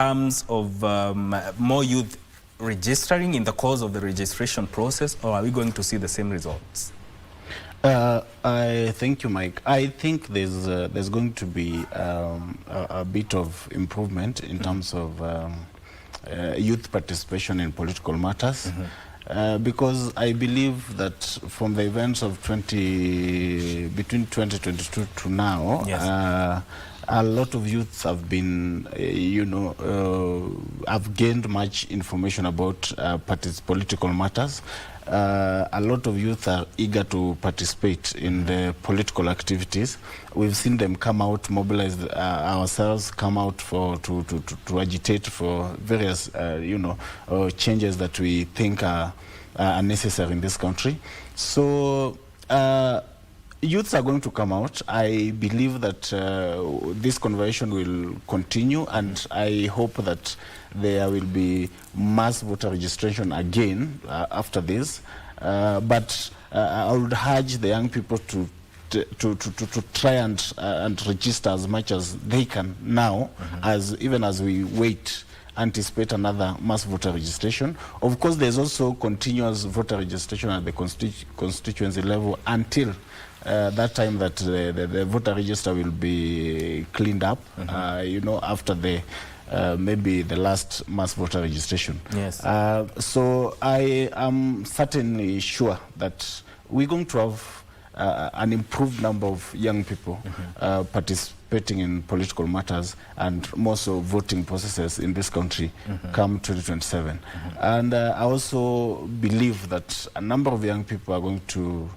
terms of more youth registering in the course of the registration process, or are we going to see the same results? I thank you, Mike. I think there's going to be a bit of improvement in terms of youth participation in political matters. Because I believe that from the events of between 2022 to now, yes, a lot of youths have been, have gained much information about political matters. A lot of youth are eager to participate in the political activities. We've seen them come out, mobilize ourselves, come out to agitate for various, changes that we think are necessary in this country. So youths are going to come out. I believe that this conversation will continue, and I hope that there will be mass voter registration again after this. But I would urge the young people to try and register as much as they can now, even as we wait, anticipate another mass voter registration. Of course, there's also continuous voter registration at the constituency level until that time that the voter register will be cleaned up, after the maybe the last mass voter registration. Yes. So I am certainly sure that we're going to have an improved number of young people participating in political matters and more so voting processes in this country come 2027. And I also believe that a number of young people are going to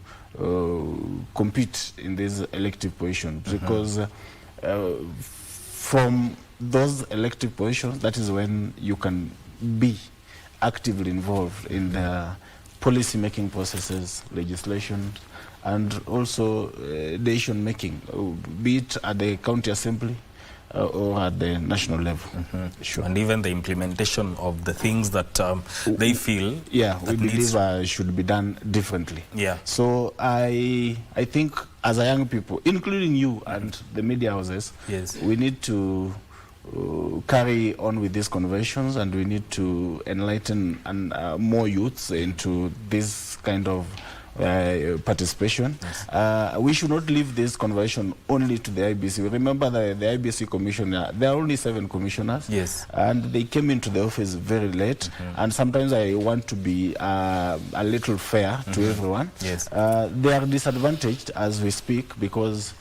compete in these elective positions because from those elective positions, that is when you can be actively involved in the policy-making processes, legislation, and also decision making, be it at the county assembly or at the national level. Sure. And even the implementation of the things that they feel. Yeah, we believe should be done differently. Yeah. So I think as a young people, including you and the media houses, yes, we need to carry on with these conversations, and we need to enlighten more youths into this kind of participation. Yes. We should not leave this conversation only to the IBC. Remember the IBC commissioner, there are only 7 commissioners. Yes. And they came into the office very late. And sometimes I want to be a little fair to everyone. Yes. They are disadvantaged as we speak because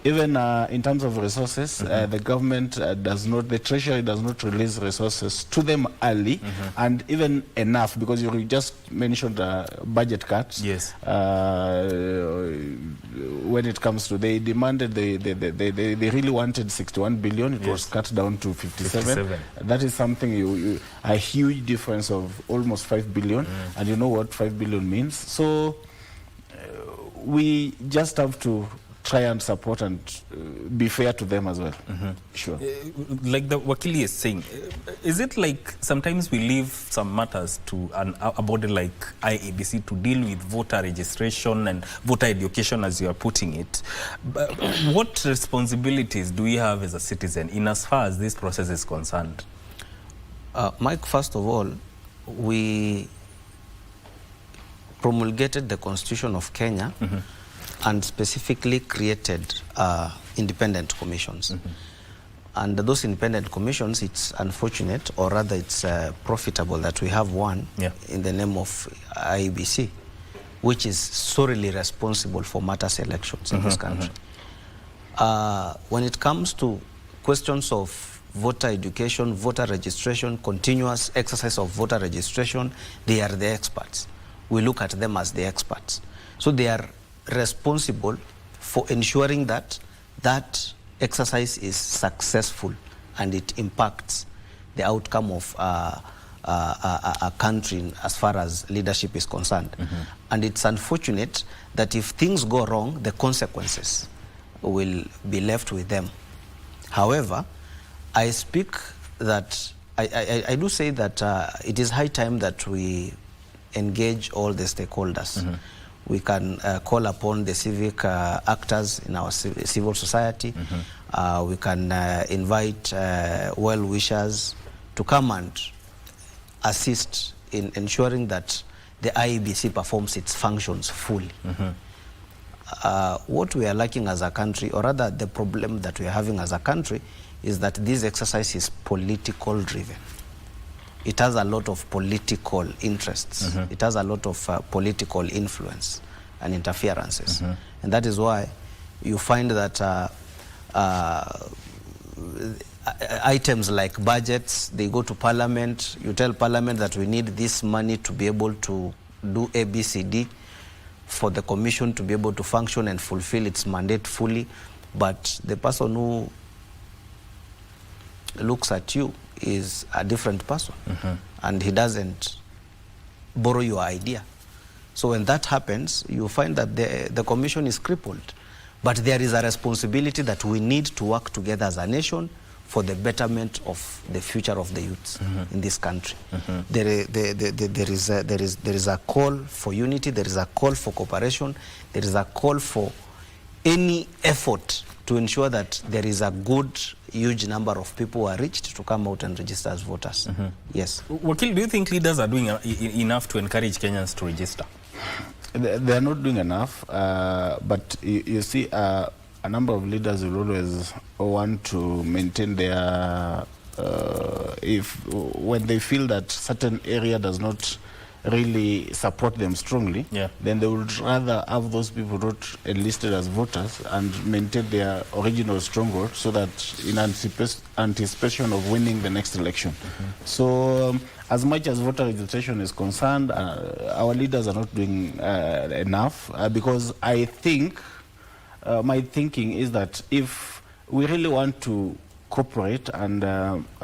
even in terms of resources, the government the treasury does not release resources to them early, and even enough, because you just mentioned budget cuts. Yes. When it comes to, they demanded, they really wanted 61 billion. It was cut down to 57. That is something, a huge difference of almost 5 billion. And you know what 5 billion means. So we just have to try and support and be fair to them as well. Sure. Like the Wakili is saying, is it like sometimes we leave some matters to a body like IEBC to deal with voter registration and voter education, as you are putting it? But what responsibilities do we have as a citizen in as far as this process is concerned? Mike, first of all, we promulgated the Constitution of Kenya and specifically created independent commissions. And those independent commissions, it's unfortunate, or rather it's profitable that we have one in the name of IEBC, which is solely responsible for matters elections in this country. When it comes to questions of voter education, voter registration, continuous exercise of voter registration, they are the experts. We look at them as the experts. So they are responsible for ensuring that that exercise is successful and it impacts the outcome of a country as far as leadership is concerned. And it's unfortunate that if things go wrong, the consequences will be left with them. However, I speak that, I do say that it is high time that we engage all the stakeholders. We can call upon the civic actors in our civil society. We can invite well-wishers, to come and assist in ensuring that the IEBC performs its functions fully. What we are lacking as a country, or rather the problem that we are having as a country, is that this exercise is political driven. It has a lot of political interests. It has a lot of political influence and interferences. And that is why you find that items like budgets, they go to parliament. You tell parliament that we need this money to be able to do ABCD, for the commission to be able to function and fulfill its mandate fully. But the person who looks at you is a different person, and he doesn't borrow your idea. So when that happens, you find that the commission is crippled. But there is a responsibility that we need to work together as a nation for the betterment of the future of the youths in this country. There is a call for unity, there is a call for cooperation, there is a call for any effort to ensure that there is a good, huge number of people who are reached to come out and register as voters. Yes. Wakil, do you think leaders are doing enough to encourage Kenyans to register? They are not doing enough, but you see, a number of leaders will always want to maintain their, when they feel that certain area does not really support them strongly, then they would rather have those people not enlisted as voters and maintain their original stronghold, so that in anticipation of winning the next election. So as much as voter registration is concerned, our leaders are not doing enough, because I think, my thinking is that if we really want to cooperate and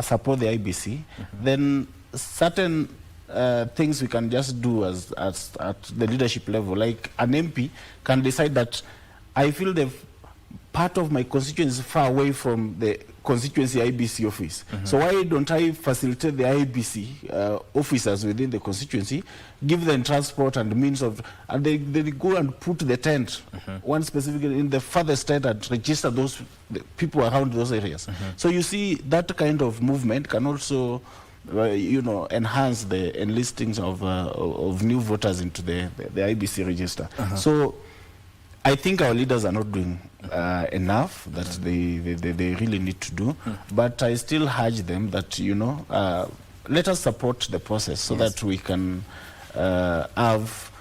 support the IBC, then certain things we can just do as at the leadership level. Like an MP can decide that I feel the part of my constituency is far away from the constituency IBC office. So why don't I facilitate the IBC officers within the constituency, give them transport and means of, and they go and put the tent, one specifically in the farthest tent, and register those people around those areas. So you see, that kind of movement can also enhance the enlistings of new voters into the IBC register. So I think our leaders are not doing enough that they really need to do, but I still urge them that, let us support the process so that we can have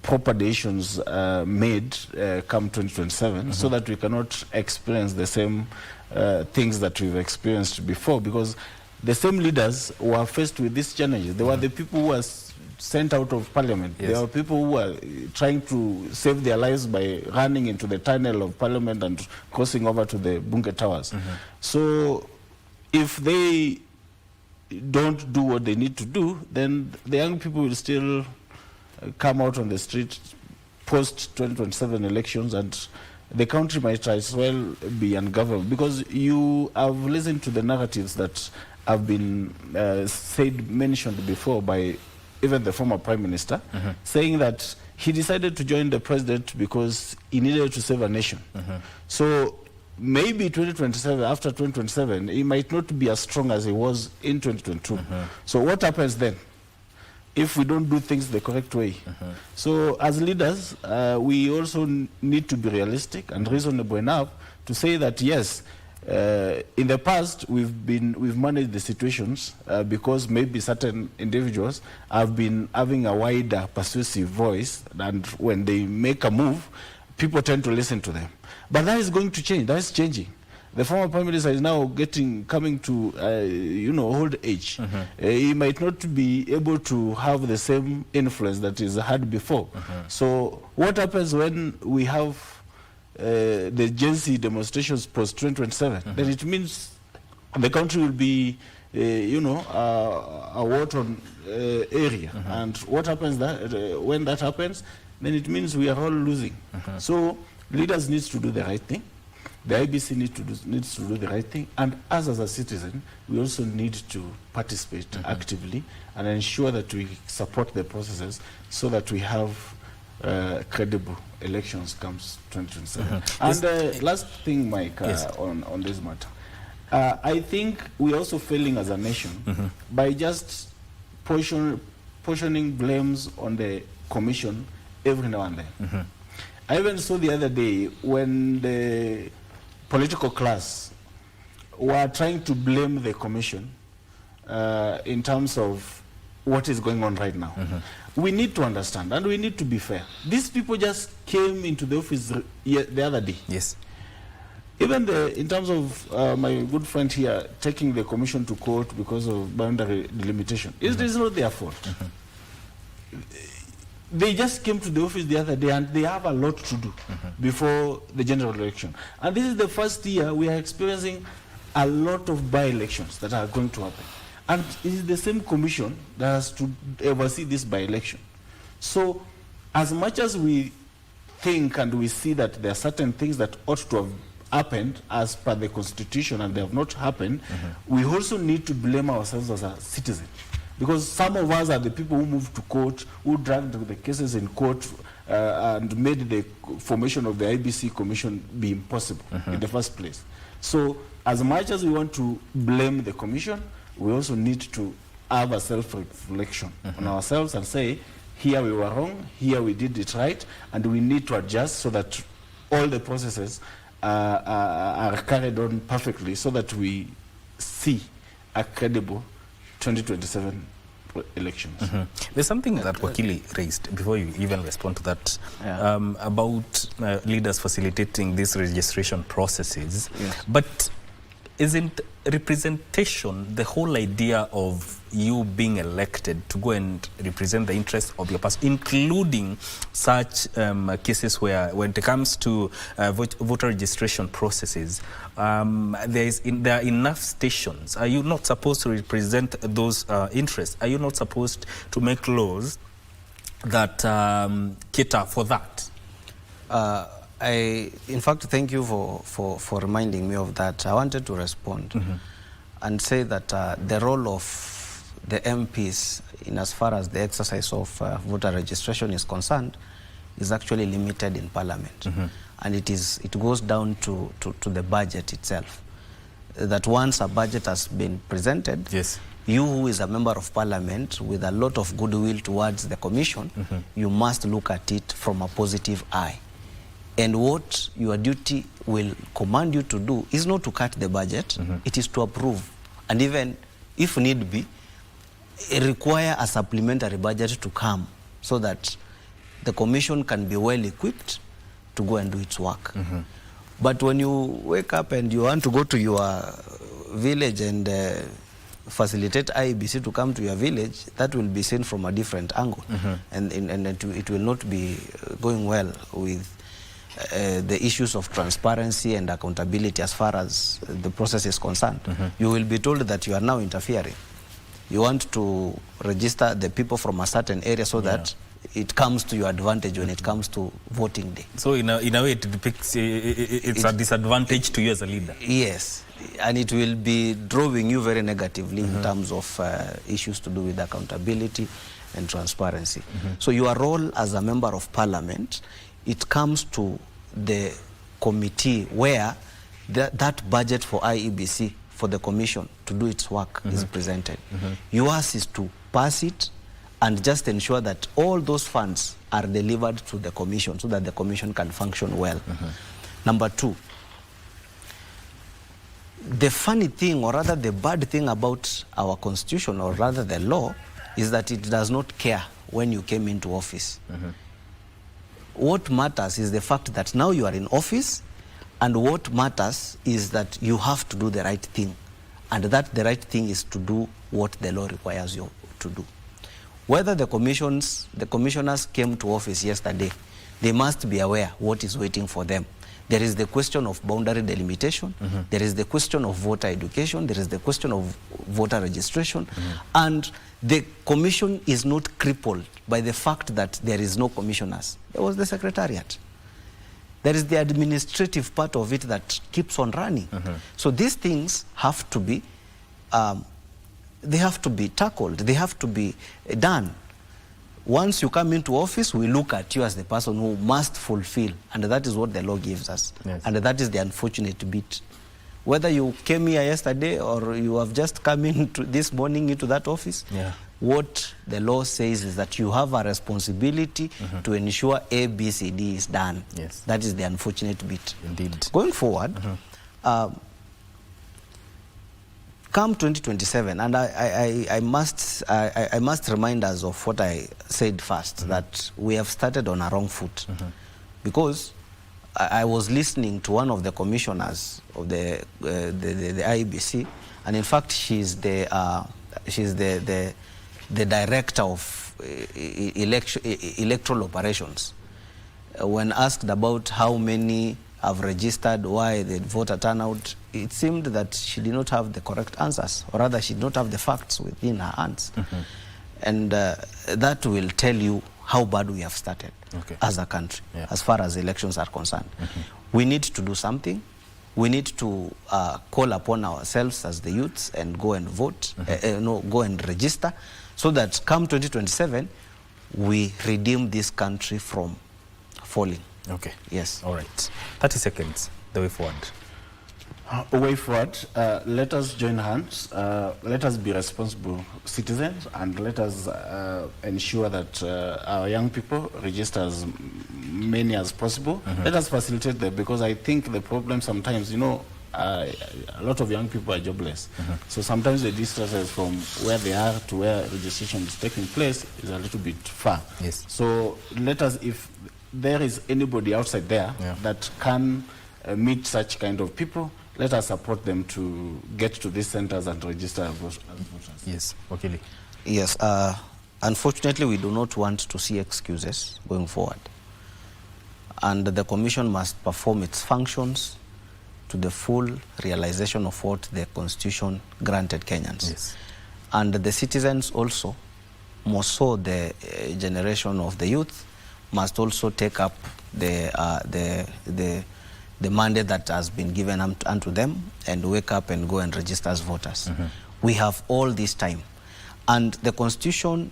proper decisions made come 2027, so that we cannot experience the same things that we've experienced before, because the same leaders were faced with these challenges. They were the people who were sent out of parliament. There are people who are trying to save their lives by running into the tunnel of parliament and crossing over to the Bunge Towers. So if they don't do what they need to do, then the young people will still come out on the street post 2027 elections, and the country might as well be ungovernable, because you have listened to the narratives that have been mentioned before by even the former Prime Minister, saying that he decided to join the president because he needed to save a nation. So maybe 2027, after 2027, he might not be as strong as he was in 2022. So what happens then if we don't do things the correct way? So as leaders, we also need to be realistic and reasonable enough to say that, yes, in the past we've managed the situations because maybe certain individuals have been having a wider persuasive voice, and when they make a move, people tend to listen to them. But that is going to change. That is changing. The former Prime Minister is now coming to old age. He might not be able to have the same influence that he's had before. So what happens when we have the Gen Z demonstrations post 2027? Then it means the country will be a war-torn area. And what happens when that happens? Then it means we are all losing. So leaders need to do the right thing. The IBC needs to do the right thing, and us as a citizen, we also need to participate actively and ensure that we support the processes so that we have credible elections comes 2027. And last thing, Mike, on this matter, I think we're also failing as a nation by just portioning blames on the commission every now and then. I even saw the other day when the political class were trying to blame the commission in terms of what is going on right now. We need to understand and we need to be fair. These people just came into the office the other day. Yes. Even in terms of my good friend here taking the commission to court because of boundary delimitation, it is not their fault. They just came to the office the other day and they have a lot to do before the general election. And this is the first year we are experiencing a lot of by-elections that are going to happen. And it is the same commission that has to oversee this by-election. So as much as we think and we see that there are certain things that ought to have happened as per the constitution and they have not happened, we also need to blame ourselves as a citizen. Because some of us are the people who moved to court, who dragged the cases in court and made the formation of the IBC commission be impossible in the first place. So as much as we want to blame the commission, we also need to have a self-reflection on ourselves and say, here we were wrong, here we did it right, and we need to adjust so that all the processes are carried on perfectly so that we see a credible 2027 elections. There's something that Wakili raised before you even respond to that about leaders facilitating these registration processes. Yes. But isn't representation the whole idea of you being elected to go and represent the interests of your person, including such cases where when it comes to voter registration processes, there are enough stations? Are you not supposed to represent those interests? Are you not supposed to make laws that cater for that? In fact, thank you for reminding me of that. I wanted to respond and say that the role of the MPs in as far as the exercise of voter registration is concerned is actually limited in Parliament. And it goes down to the budget itself. That once a budget has been presented, yes, you who is a member of Parliament with a lot of goodwill towards the Commission, you must look at it from a positive eye. And what your duty will command you to do is not to cut the budget, it is to approve. And even, if need be, require a supplementary budget to come so that the Commission can be well equipped to go and do its work. But when you wake up and you want to go to your village and facilitate IEBC to come to your village, that will be seen from a different angle. And it will not be going well with the issues of transparency and accountability as far as the process is concerned. You will be told that you are now interfering. You want to register the people from a certain area so that it comes to your advantage when it comes to voting day. So in a way it depicts it's a disadvantage to you as a leader. Yes, and it will be drawing you very negatively in terms of issues to do with accountability and transparency. So your role as a member of Parliament, it comes to the committee where that budget for IEBC, for the Commission to do its work is presented. Yours is to pass it and just ensure that all those funds are delivered to the Commission so that the Commission can function well. Number two, the funny thing, or rather the bad thing about our Constitution, or rather the law, is that it does not care when you came into office. What matters is the fact that now you are in office, and what matters is that you have to do the right thing, and that the right thing is to do what the law requires you to do. Whether the commissioners came to office yesterday, they must be aware what is waiting for them. There is the question of boundary delimitation, there is the question of voter education, there is the question of voter registration, and the commission is not crippled by the fact that there is no commissioners. There was the secretariat. There is the administrative part of it that keeps on running. So these things have to be, they have to be tackled, they have to be done. Once you come into office, we look at you as the person who must fulfill, and that is what the law gives us. Yes. And that is the unfortunate bit whether you came here yesterday or you have just come into this morning into that office, what the law says is that you have a responsibility to ensure ABCD is done. Yes. That is the unfortunate bit. Indeed. Going forward, come 2027, and I must remind us of what I said first, that we have started on a wrong foot. Because I was listening to one of the commissioners of the IEBC, and in fact she's the director of electoral operations. When asked about how many have registered, why the voter turnout, it seemed that she did not have the correct answers, or rather she did not have the facts within her hands. And that will tell you how bad we have started as a country, as far as elections are concerned. We need to do something. We need to call upon ourselves as the youths and go and vote, go and register, so that come 2027, we redeem this country from falling. Okay. Yes. All right. 30 seconds, the way forward. Way forward, let us join hands, let us be responsible citizens, and let us ensure that our young people register as many as possible. Let us facilitate them, because I think the problem sometimes, you know, a lot of young people are jobless. So sometimes the distances from where they are to where registration is taking place is a little bit far. Yes. So let us, if there is anybody outside there that can meet such kind of people, let us support them to get to these centers and register as voters. Yes, Wakili. Yes, unfortunately we do not want to see excuses going forward. And the Commission must perform its functions to the full realization of what the Constitution granted Kenyans. Yes. And the citizens also, more so the generation of the youth, must also take up the mandate that has been given unto them and wake up and go and register as voters. We have all this time. And the Constitution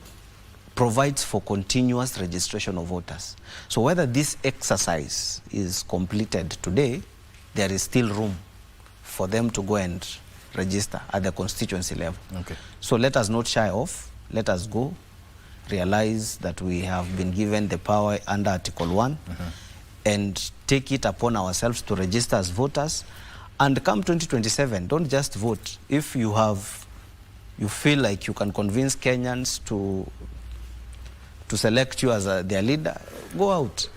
provides for continuous registration of voters. So whether this exercise is completed today, there is still room for them to go and register at the constituency level. So let us not shy off. Let us go, realize that we have been given the power under Article 1, and take it upon ourselves to register as voters. And come 2027, don't just vote. If you feel like you can convince Kenyans to select you as their leader, go out.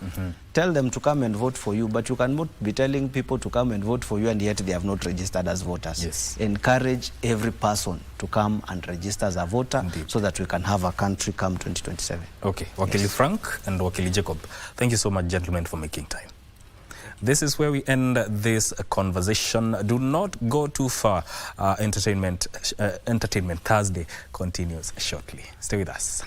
Tell them to come and vote for you, but you cannot be telling people to come and vote for you and yet they have not registered as voters. Yes. Encourage every person to come and register as a voter, so that we can have a country come 2027. Okay, Wakili Frank and Wakili Jacob, thank you so much, gentlemen, for making time. This is where we end this conversation. Do not go too far. Entertainment Thursday continues shortly. Stay with us.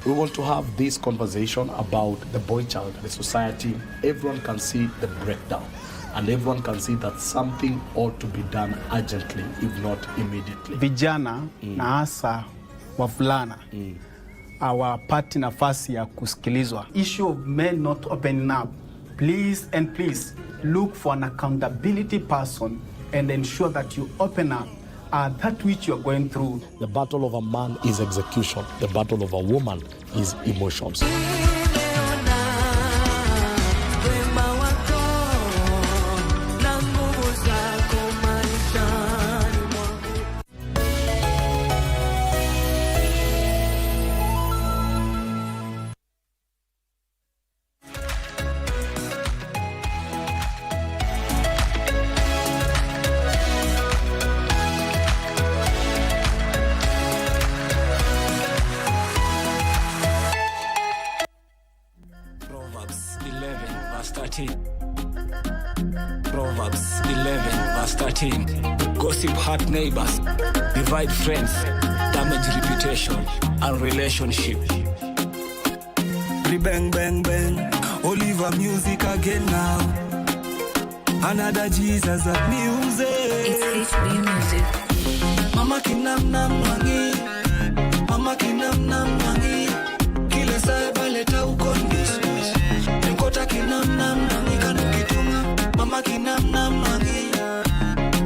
We want to have this conversation about the boy child, the society. Everyone can see the breakdown, and everyone can see that something ought to be done urgently, if not immediately. Vijana na hasa wavulana hawapati nafasi ya kusikilizwa. Issue of men not opening up. Please and please look for an accountability person and ensure that you open up that which you're going through. The battle of a man is execution. The battle of a woman is emotions. Proverbs 11 verse 13. Proverbs 11 verse 13. Gossip hurt neighbors, divide friends, damage reputation and relationship. Bang bang bang, Oliver music again now. Another Jesus at music. It's HB music. Mama kinam nam wangi, mama kinam nam wangi. Kile sai baleta ukondis. Nkota kinam nam wangi kanukitunga. Mama kinam nam wangi,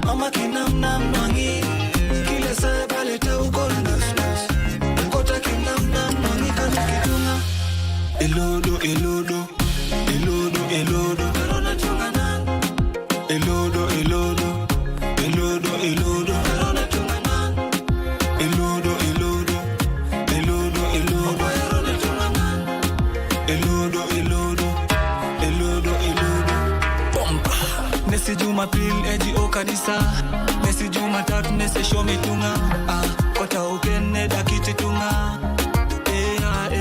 mama kinam nam wangi. Kile sai baleta ukondis. Nkota kinam nam wangi kanukitunga. Elodo, elodo, elodo, elodo. Karona chunganan. Elodo, elodo, elodo, elodo. Karona chunganan. Elodo, elodo, elodo, elodo. Karona chunganan. Elodo, elodo, elodo, elodo. Bomba. Nesi Jumapili eji o kanisa. Nesi Jumatatu nesi shomi tunga. Kota ukene dakiti tunga.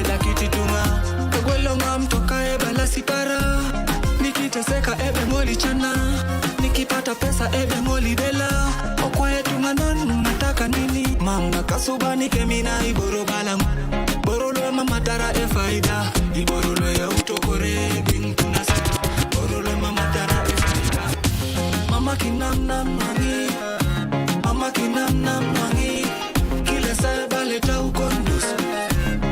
Dakiti tunga. Kagwelo ngamtoka ebe la sipara. Nikiteseka ebe ngoli chana. Nikipata pesa ebe ngoli dela. Okwa yetu nganon unataka nini? Mama kasubani kemina iboro balam. Borolo mama tara e faida. Iborolo ya utokore bintunasa. Borolo mama tara e faida. Mama kinam nam mangi. Mama kinam nam mangi. Kile salba leta ukondus.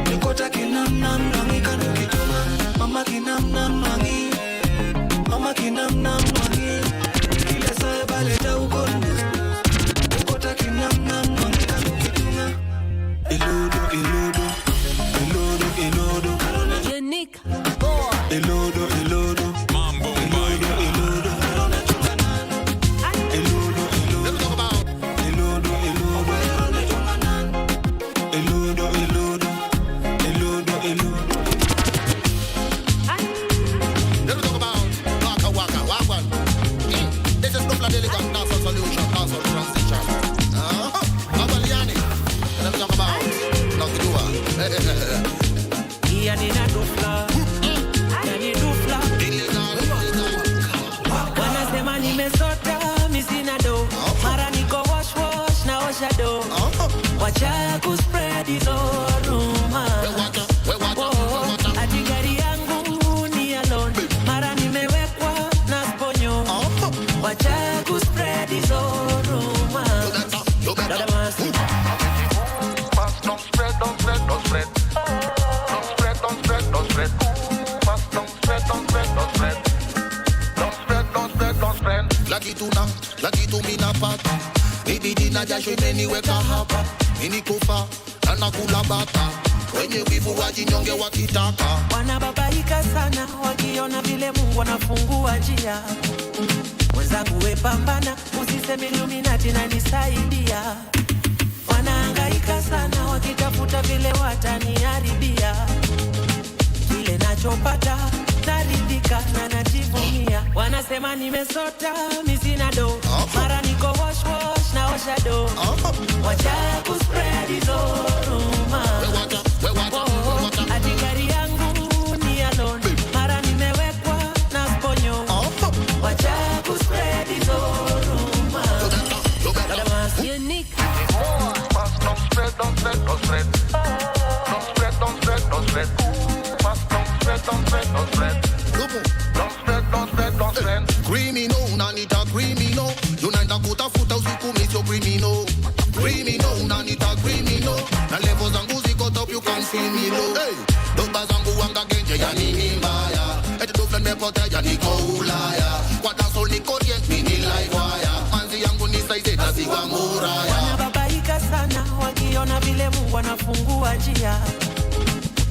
Nikota kinam nam mangi kanukituma. Mama kinam nam mangi. Mama kinam nam mangi. Kile salba leta ukondus. Nikota kinam nam mangi kanukituma. Elodo, elodo, elodo, elodo. Unique boy. Elodo, elodo. Mambo, elodo, elodo. Elodo, elodo. Elodo, elodo. Elodo, elodo. Elodo, elodo. Let's talk about Waka Waka Wagwan. This is Dupla Delicate National Solution, National Transition. Abaliani. Let's talk about Lucky Dua. Yani na dufla. Yani dufla. Wanasema nimesota, mi sina do. Mara niko wash wash na osha do. Wacha kuspread hizo rumors. Ati gari yangu ni alone. Mara nimewekwa na sponyo. Wacha kuspread hizo rumors. Dada masi. Don't spread, don't spread, don't spread. Don't spread, don't spread, don't spread. Don't spread, don't spread, don't spread. Don't spread, don't spread, don't spread. Lagi tuna, lagi tu mina pata. Baby dina jasho imeniweka hapa. Mini kufa, na kula bata. Wenye wivu wajinyonge wakitaka. Wanababaika sana wakiona vile Mungu anafungua njia. Wenzangu we pambana, usiseme Illuminati na nisaidia. Wanahangaika sana wakitafuta vile wataniharibia. Kile nachopata naridhika na najivunia. Wanasema nimesota, mi sina do. Mara niko wash wash na osha do. Wacha kuspread hizo rumors. Ati gari yangu ni alone. Mara nimewekwa na sponyo. Wacha kuspread hizo rumors. Dada masi. Unique Don't spread, don't spread, don't spread. Don't spread, don't spread, don't spread. Don't spread, don't spread, don't spread. Don't spread, don't spread, don't spread. Criminal, nanita criminal. Unaenda kutafuta usiku misio criminal. Criminal, nanita criminal. Na level zangu ziko top, you can see me low. Hey, doba zangu wanga genje ya nini mbaya. Eti doflen mepotea niko Ulaya. Kwa dancehall niko orient mini live wire. Manzi yangu ni size taziwa muraya. Wanababaika sana wakiona vile Mungu anafungua njia.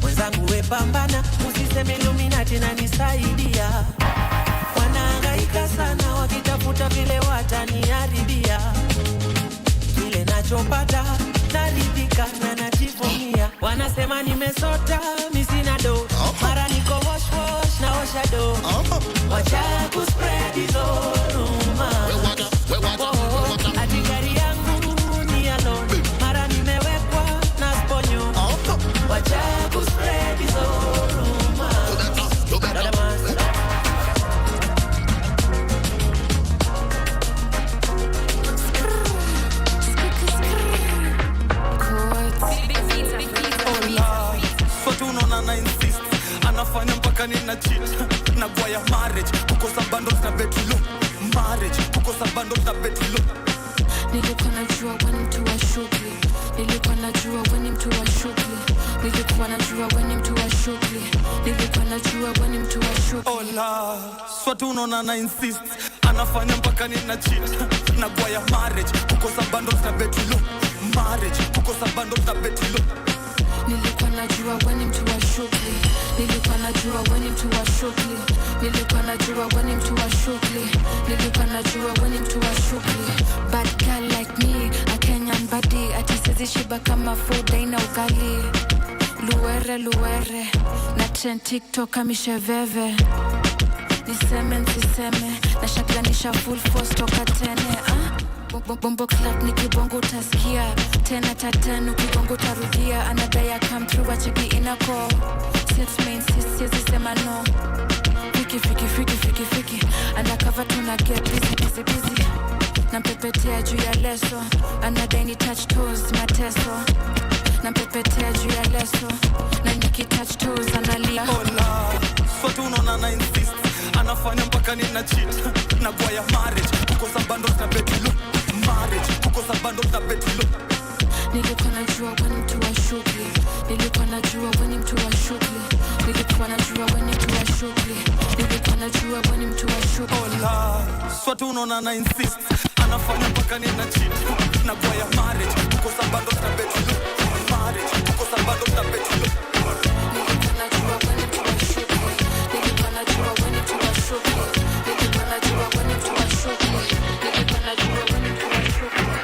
Wenzangu we pambana, usiseme Illuminati na nisaidia. Wanahangaika sana wakitafuta vile wataniharibia. Kile nachopata naridhika na najivunia. Wanasema nimesota, mi sina do. Mara niko wash wash na osha do. Wacha kuspread hizo rumors. Ati gari yangu ni alone. Mara nimewekwa na sponyo. Wacha kuspread hizo rumors. Dada nagwaya marriage kukosa bundles na betulo marriage kukosa bundles na betulo Nilikuwa najua when mtu wa shughuli, nilikuwa najua when mtu wa shughuli, nilikuwa najua when mtu wa shughuli, nilikuwa najua when mtu wa shughuli. Ola, swatu unaona na insist, anafanya mpaka nina cheat. Nagwaya marriage, kukosa bundles na betulo. Marriage, kukosa bundles na betulo. Nilikuwa najua when mtu wa shughuli, nilikuwa najua when mtu wa shughuli, nilikuwa najua when mtu wa shughuli, nilikuwa najua when mtu wa shughuli. Bad girl like me, a Kenyan body, ati sizi shiba kama food aina ugali. Luere luere, na trend TikTok amisheveve. Niseme nsiseme, na shaklanisha full force toka tene. Bombo clap nikibongo utasikia, tena tatanu kibongo utarudia. Anadaya come through wacheki inako, sets main sis siezi sema no. Fiki undercover tuna get busy. Nampepetea juu ya leso, anadai ni touch toes mateso. Nampepetea juu ya leso, na niki touch toes analia. Ola, swatu unaona na insist, anafanya mpaka nina cheat. Nagwaya marriage, kukosa bundles na betulo. Marriage, kukosa bundles na betulo. Nilikuwa najua when mtu wa shughuli, nilikuwa najua when mtu wa shughuli, nilikuwa najua when mtu wa shughuli, nilikuwa najua when mtu wa shughuli. Ola, swatu unaona na insist, anafanya mpaka nina cheat. Nagwaya marriage, kukosa bundles na betulo. Marriage, kukosa bundles na betulo. Nilikuwa najua when mtu wa shughuli, nilikuwa najua when mtu wa shughuli, nilikuwa najua when mtu wa shughuli, nilikuwa najua when mtu wa shughuli.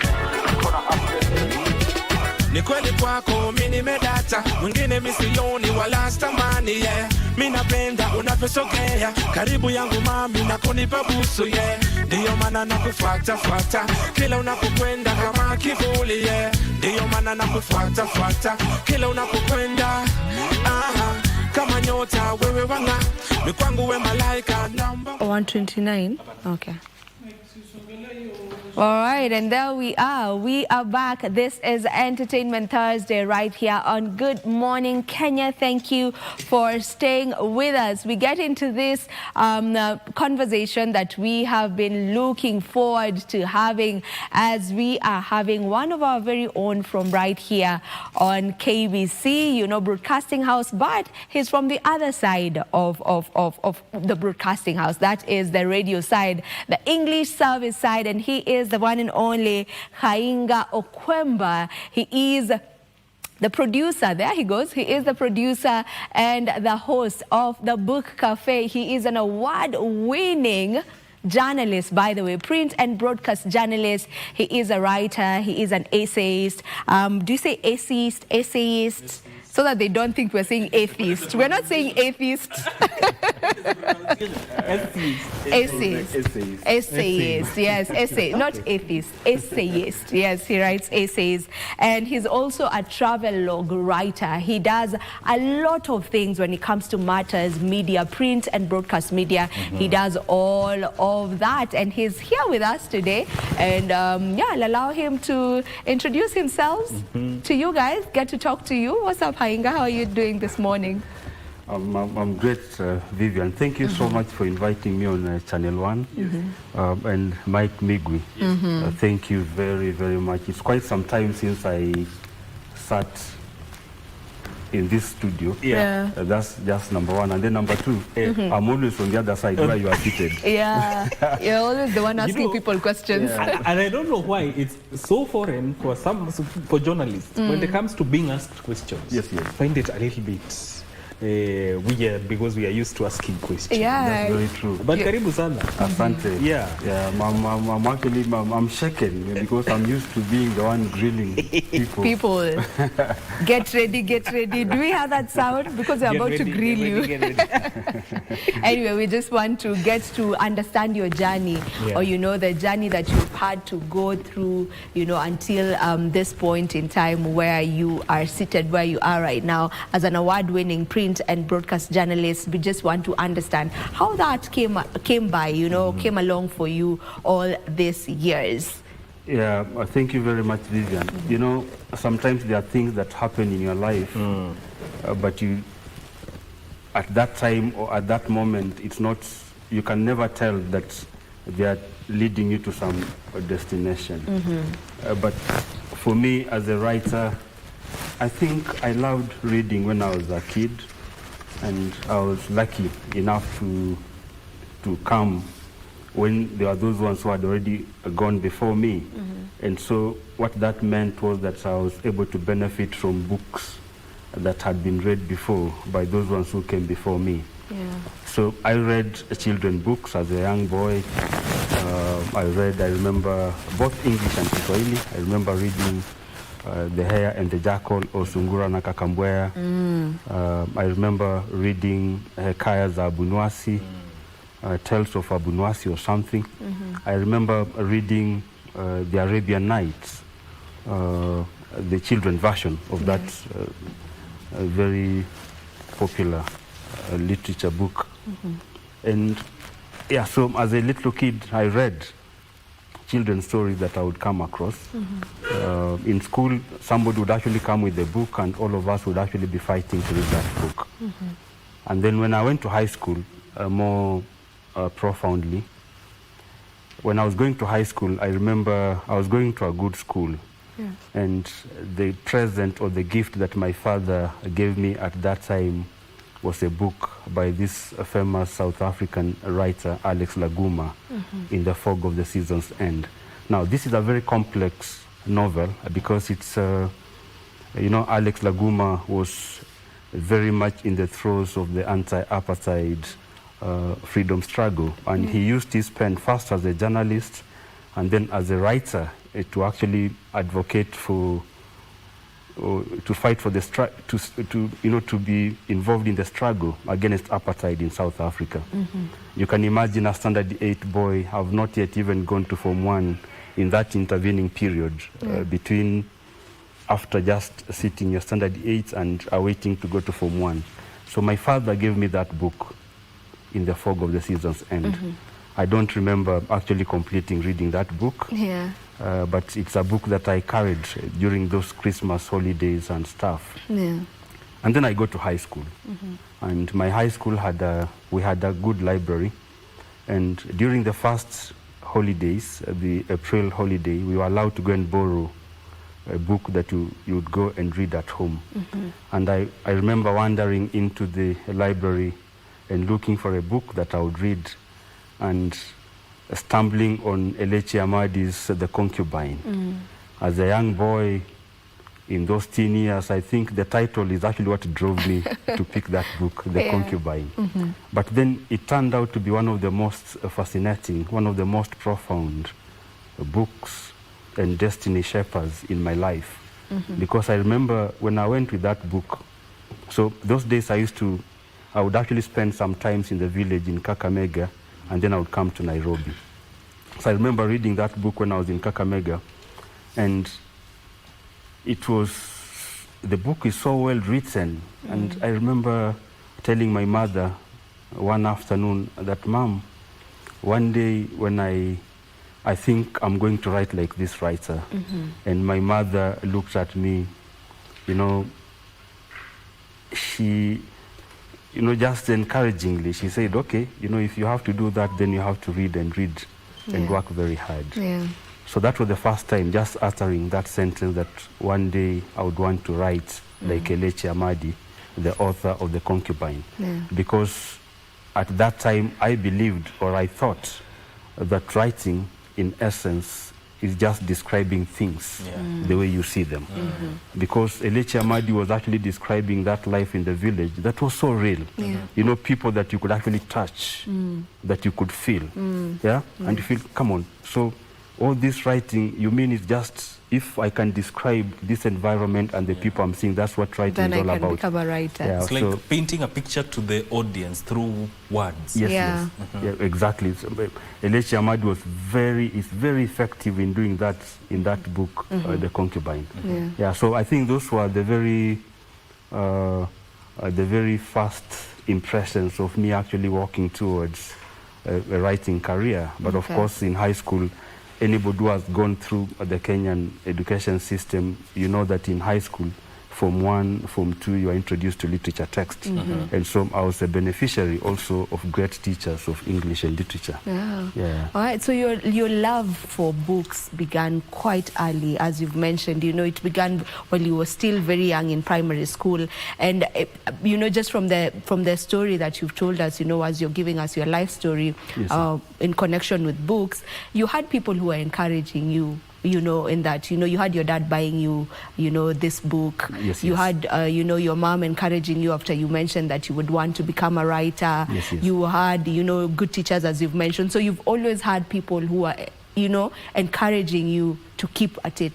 Ni kweli kwako mimi nimedata, mwingine misioni wala stamani yeah. Mimi napenda unavyosogea karibu yangu mami na kunipa busu yeah. Ndio maana nakufuata kila unapokwenda kama kivuli yeah. Ndio maana nakufuata kila unapokwenda kama nyota wewe wanga mikwangu we malaika number 129. Okay. All right, and there we are. We are back. This is Entertainment Thursday right here on Good Morning Kenya. Thank you for staying with us. We get into this conversation that we have been looking forward to having, as we are having one of our very own from right here on KBC, you know, Broadcasting House, but he's from the other side of the Broadcasting House. That is the radio side, the English service side, and he is the one and only Hainga Okwemba. He is the producer, there he goes. He is the producer and the host of the Book Cafe. He is an award-winning journalist, by the way, print and broadcast journalist. He is a writer. He is an essayist. Do you say essayist? Essayist? So that they don't think we're saying atheist. We're not saying atheist. Essayist, yes, essay, not atheist, essayist. Yes, he writes essays. And he's also a travel log writer. He does a lot of things when it comes to matters, media, print and broadcast media. He does all of that. And he's here with us today. And yeah, I'll allow him to introduce himself to you guys, get to talk to you. What's up, Hainga? How are you doing this morning? I'm great, Vivian. Thank you so much for inviting me on Channel 1 and Mike Migwi. Thank you very, very much. It's quite some time since I sat in this studio. That's just number one. And then number two, I'm always on the other side where you are seated. Yeah, you're always the one asking people questions. And I don't know why it's so foreign for journalists when it comes to being asked questions. Yes. Find it a little bit weird because we are used to asking questions. Yeah, that's very true. But karibu sana. Asante. Yeah. I'm actually I'm shaken because I'm used to being the one grilling people. Get ready. Do we have that sound? Because we're about to grill you. Anyway, we just want to get to understand your journey, or you know, the journey that you've had to go through, you know, until this point in time where you are seated where you are right now as an award-winning print and broadcast journalist. We just want to understand how that came by, you know, came along for you all these years. Yeah, thank you very much, Vivian. You know, sometimes there are things that happen in your life, but at that time or at that moment, it's not, you can never tell that they are leading you to some destination. But for me as a writer, I think I loved reading when I was a kid, and I was lucky enough to come when there were those ones who had already gone before me. And so what that meant was that I was able to benefit from books that had been read before by those ones who came before me. So I read children books as a young boy. I remember both English and Kiswahili. I remember reading The Hare and the Jackal or Sungura na Kakambwea. I remember reading Hekaya za Abunuwasi, Tales of Abunuwasi or something. I remember reading The Arabian Nights, the children version of that very popular literature book. And yeah, so as a little kid, I read children's stories that I would come across. In school, somebody would actually come with a book, and all of us would actually be fighting to read that book. And then when I went to high school, more profoundly, when I was going to high school, I remember I was going to a good school. And the present or the gift that my father gave me at that time was a book by this famous South African writer, Alex Laguma, In the Fog of the Season's End. Now, this is a very complex novel because it's, you know, Alex Laguma was very much in the throes of the anti-apartheid freedom struggle. And he used his pen first as a journalist and then as a writer to actually advocate for, to fight for the to be involved in the struggle against apartheid in South Africa. You can imagine a standard 8 boy have not yet even gone to Form 1 in that intervening period between after just sitting your standard 8 and awaiting to go to Form 1. So my father gave me that book, In the Fog of the Season's End. I don't remember actually completing reading that book. But it's a book that I carried during those Christmas holidays and stuff. And then I go to high school. And my high school we had a good library. And during the first holidays, the April holiday, we were allowed to go and borrow a book that you would go and read at home. And I remember wandering into the library and looking for a book that I would read, and stumbling on Elechi Amadi's The Concubine. As a young boy in those teen years, I think the title is actually what drove me to pick that book, The Concubine. But then it turned out to be one of the most fascinating, one of the most profound books and destiny shapers in my life. Because I remember when I went with that book, so those days I would actually spend some times in the village in Kakamega, and then I would come to Nairobi. So I remember reading that book when I was in Kakamega, and the book is so well written. And I remember telling my mother one afternoon that, Mom, one day when I think I'm going to write like this writer. And my mother looked at me, you know, just encouragingly, she said, okay, if you have to do that, then you have to read and work very hard. So that was the first time, just uttering that sentence that one day I would want to write like Elechi Amadi, the author of The Concubine. Because at that time, I believed, or I thought, that writing, in essence, is just describing things the way you see them. Because Elechi Amadi was actually describing that life in the village that was so real. People that you could actually touch, that you could feel. And you feel, come on. So all this writing, you mean it's just, if I can describe this environment and the people I'm seeing, that's what writing is all about. Then I can become a writer. It's like painting a picture to the audience through words. Yes. Exactly. Elechi Amadi is very effective in doing that in that book, The Concubine. So I think those were the very first impressions of me actually walking towards a writing career. But of course, in high school, anybody who has gone through the Kenyan education system, you know that in high school, Form 1, Form 2, you are introduced to literature text. And so I was a beneficiary also of great teachers of English and literature. Yeah. All right, so your love for books began quite early, as you've mentioned. You know, it began while you were still very young in primary school. And, you know, just from the story that you've told us, you know, as you're giving us your life story in connection with books, you had people who were encouraging you, you know, in that, you know, you had your dad buying you, you know, this book. You had, you know, your mom encouraging you after you mentioned that you would want to become a writer. You had, you know, good teachers, as you've mentioned. So you've always had people who are, you know, encouraging you to keep at it,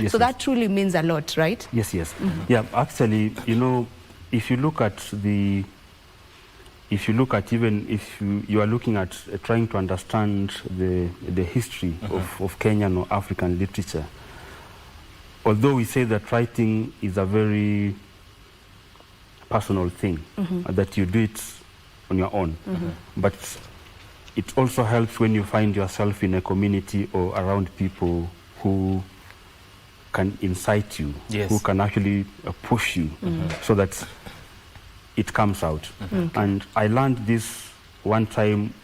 so that truly means a lot, right? Yeah, actually, you know, if you look at even if you are looking at trying to understand the history of Kenyan or African literature, although we say that writing is a very personal thing, that you do it on your own, but it also helps when you find yourself in a community or around people who can incite you, who can actually push you, so that it comes out. And I learned this one time.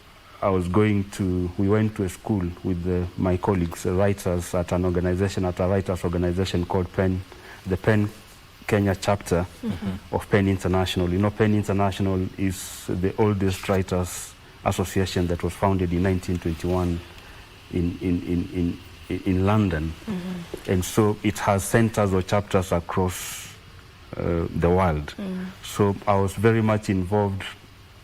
We went to a school with my colleagues, writers at a writers organization called PEN, the PEN Kenya chapter of PEN International. You know, PEN International is the oldest writers association that was founded in 1921 in London. And so it has centers or chapters across the world. So I was very much involved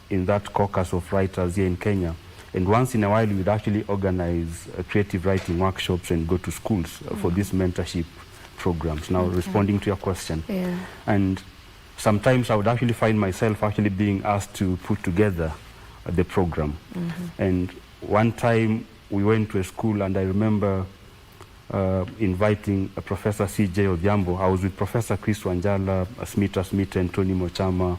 in that caucus of writers here in Kenya. And once in a while, we would actually organize creative writing workshops and go to schools for these mentorship programs. Now, responding to your question. And sometimes I would actually find myself actually being asked to put together the program. And one time we went to a school, and I remember inviting Professor C.J. Odhiambo. I was with Professor Chris Wanjala, Smita Smith, and Tony Mochama,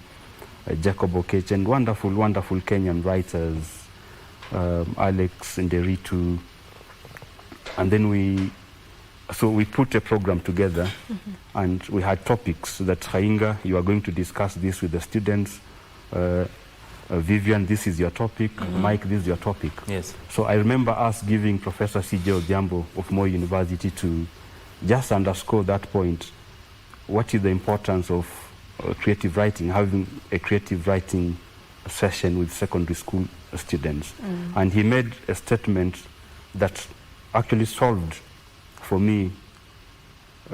Jacob Okech, and wonderful, wonderful Kenyan writers, Alex Nderitu. And then we put a program together, and we had topics that, Hainga, you are going to discuss this with the students. Vivian, this is your topic. Mike, this is your topic. So I remember us giving Professor C.J. Odhiambo of Moi University to just underscore that point. What is the importance of creative writing, having a creative writing session with secondary school students? And he made a statement that actually solved, for me,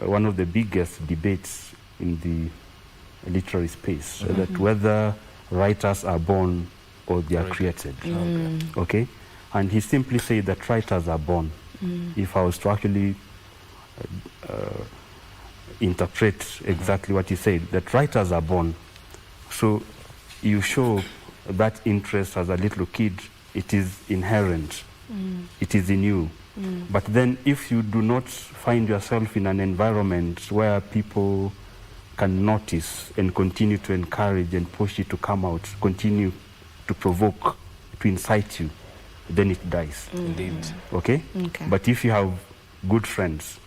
one of the biggest debates in the literary space, that whether writers are born or they are created. Okay? And he simply said that writers are born. If I was to actually interpret exactly what he said, that writers are born. So you show that interest as a little kid, it is inherent. It is in you. But then if you do not find yourself in an environment where people can notice and continue to encourage and push you to come out, continue to provoke, to incite you, then it dies. Indeed. Okay? But if you have good friends,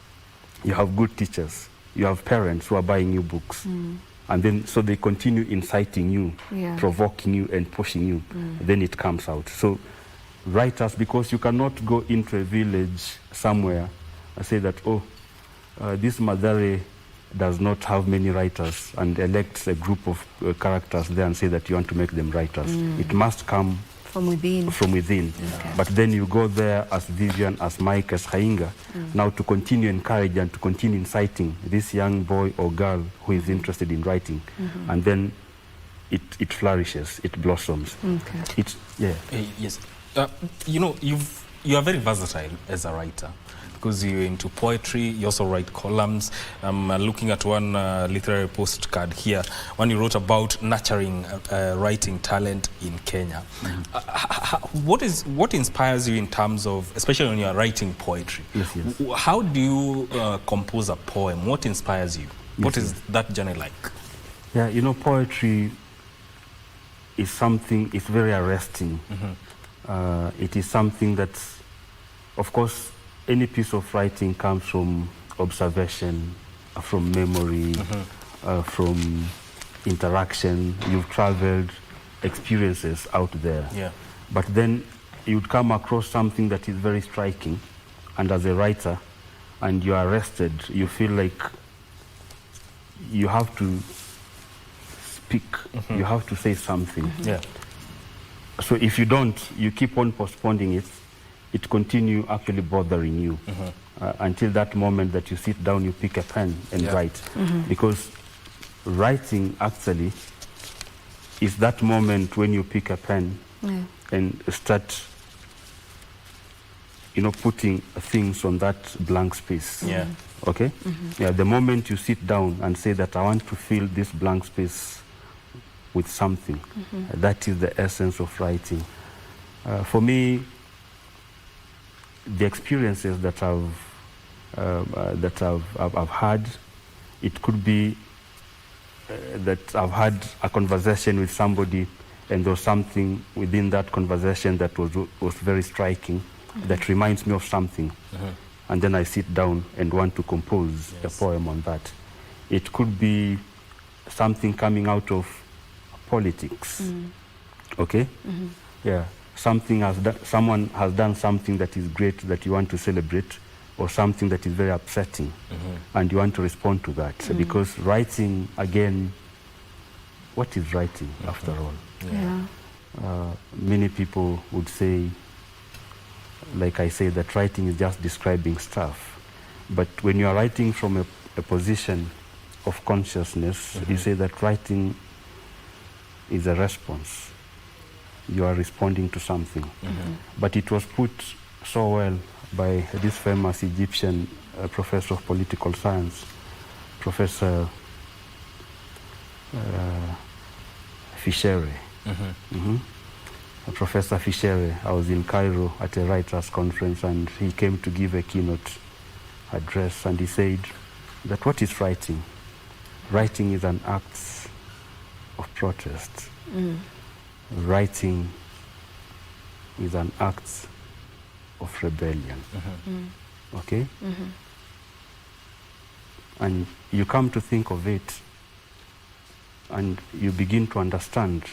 you have good teachers, you have parents who are buying you books, and then so they continue inciting you, provoking you and pushing you, then it comes out. So writers, because you cannot go into a village somewhere and say that, oh, this Madare does not have many writers, and elects a group of characters there and say that you want to make them writers. It must come from within. But then you go there as Vivian, as Mike, as Hainga, now to continue encourage and to continue inciting this young boy or girl who is interested in writing. And then it flourishes, it blossoms. Yes. You know, you are very versatile as a writer, because you're into poetry, you also write columns. I'm looking at one literary postcard here, one you wrote about nurturing writing talent in Kenya. What inspires you in terms of, especially when you are writing poetry? How do you compose a poem? What inspires you? What is that journey like? Yeah, you know, poetry is something, it's very arresting. It is something that, of course, any piece of writing comes from observation, from memory, from interaction. You've traveled, experiences out there. Yeah. But then you'd come across something that is very striking, and as a writer, and you are arrested, you feel like you have to speak, you have to say something. Yeah. So if you don't, you keep on postponing it, it continue actually bothering you until that moment that you sit down, you pick a pen and write. Because writing actually is that moment when you pick a pen and start, you know, putting things on that blank space. Yeah. Okay? Yeah, the moment you sit down and say that I want to fill this blank space with something, that is the essence of writing. For me, the experiences that I've had, it could be that I've had a conversation with somebody and there was something within that conversation that was very striking, that reminds me of something. And then I sit down and want to compose a poem on that. It could be something coming out of politics. Okay? Yeah. Someone has done something that is great that you want to celebrate, or something that is very upsetting, and you want to respond to that. Because writing, again, what is writing after all? Many people would say, like I say, that writing is just describing stuff. But when you are writing from a position of consciousness, you say that writing is a response. You are responding to something. But it was put so well by this famous Egyptian professor of political science, Professor Fichere. Professor Fichere, I was in Cairo at a writers' conference, and he came to give a keynote address, and he said that what is writing? Writing is an act of protest. Writing is an act of rebellion. Okay? And you come to think of it, and you begin to understand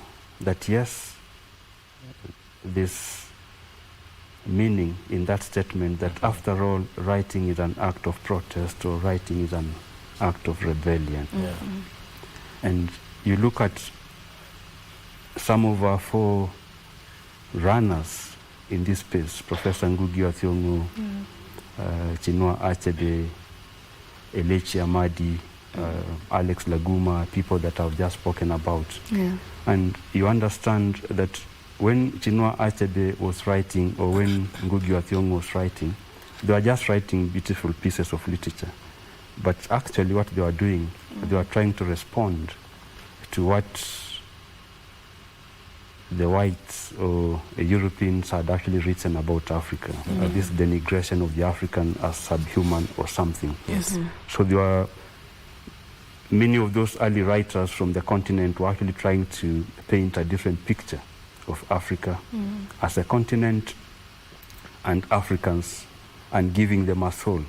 that yes, this meaning in that statement, that after all, writing is an act of protest, or writing is an act of rebellion. And you look at some of our four runners in this space, Professor Ngugi wa Thiong'o, Chinua Achebe, Elechi Amadi, Alex Laguma, people that I've just spoken about. And you understand that when Chinua Achebe was writing, or when Ngugi wa Thiong'o was writing, they were just writing beautiful pieces of literature. But actually what they were doing, they were trying to respond to what the whites or Europeans had actually written about Africa. This denigration of the African as subhuman or something. So there were many of those early writers from the continent were actually trying to paint a different picture of Africa as a continent and Africans, and giving them a soul,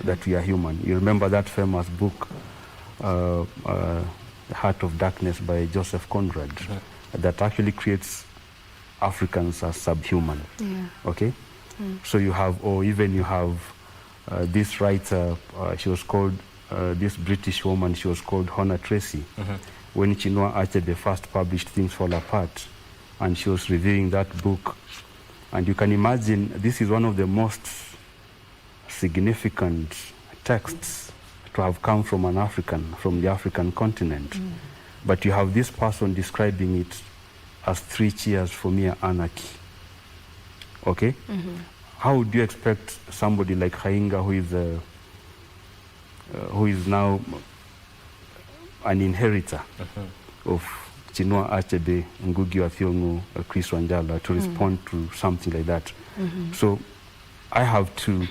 that we are human. You remember that famous book, The Heart of Darkness by Joseph Conrad, that actually creates Africans as subhuman. Okay? So you have, or even you have this writer, she was called, this British woman, she was called Hannah Tracy. When Chinua Achebe first published Things Fall Apart, and she was reviewing that book, and you can imagine this is one of the most significant texts to have come from an African, from the African continent. But you have this person describing it as 3 cheers for mere anarchy. Okay? How would you expect somebody like Hainga, who is now an inheritor of Chinua Achebe, Ngugi wa Thiong'o, Chris Wanjala, to respond to something like that? So I have to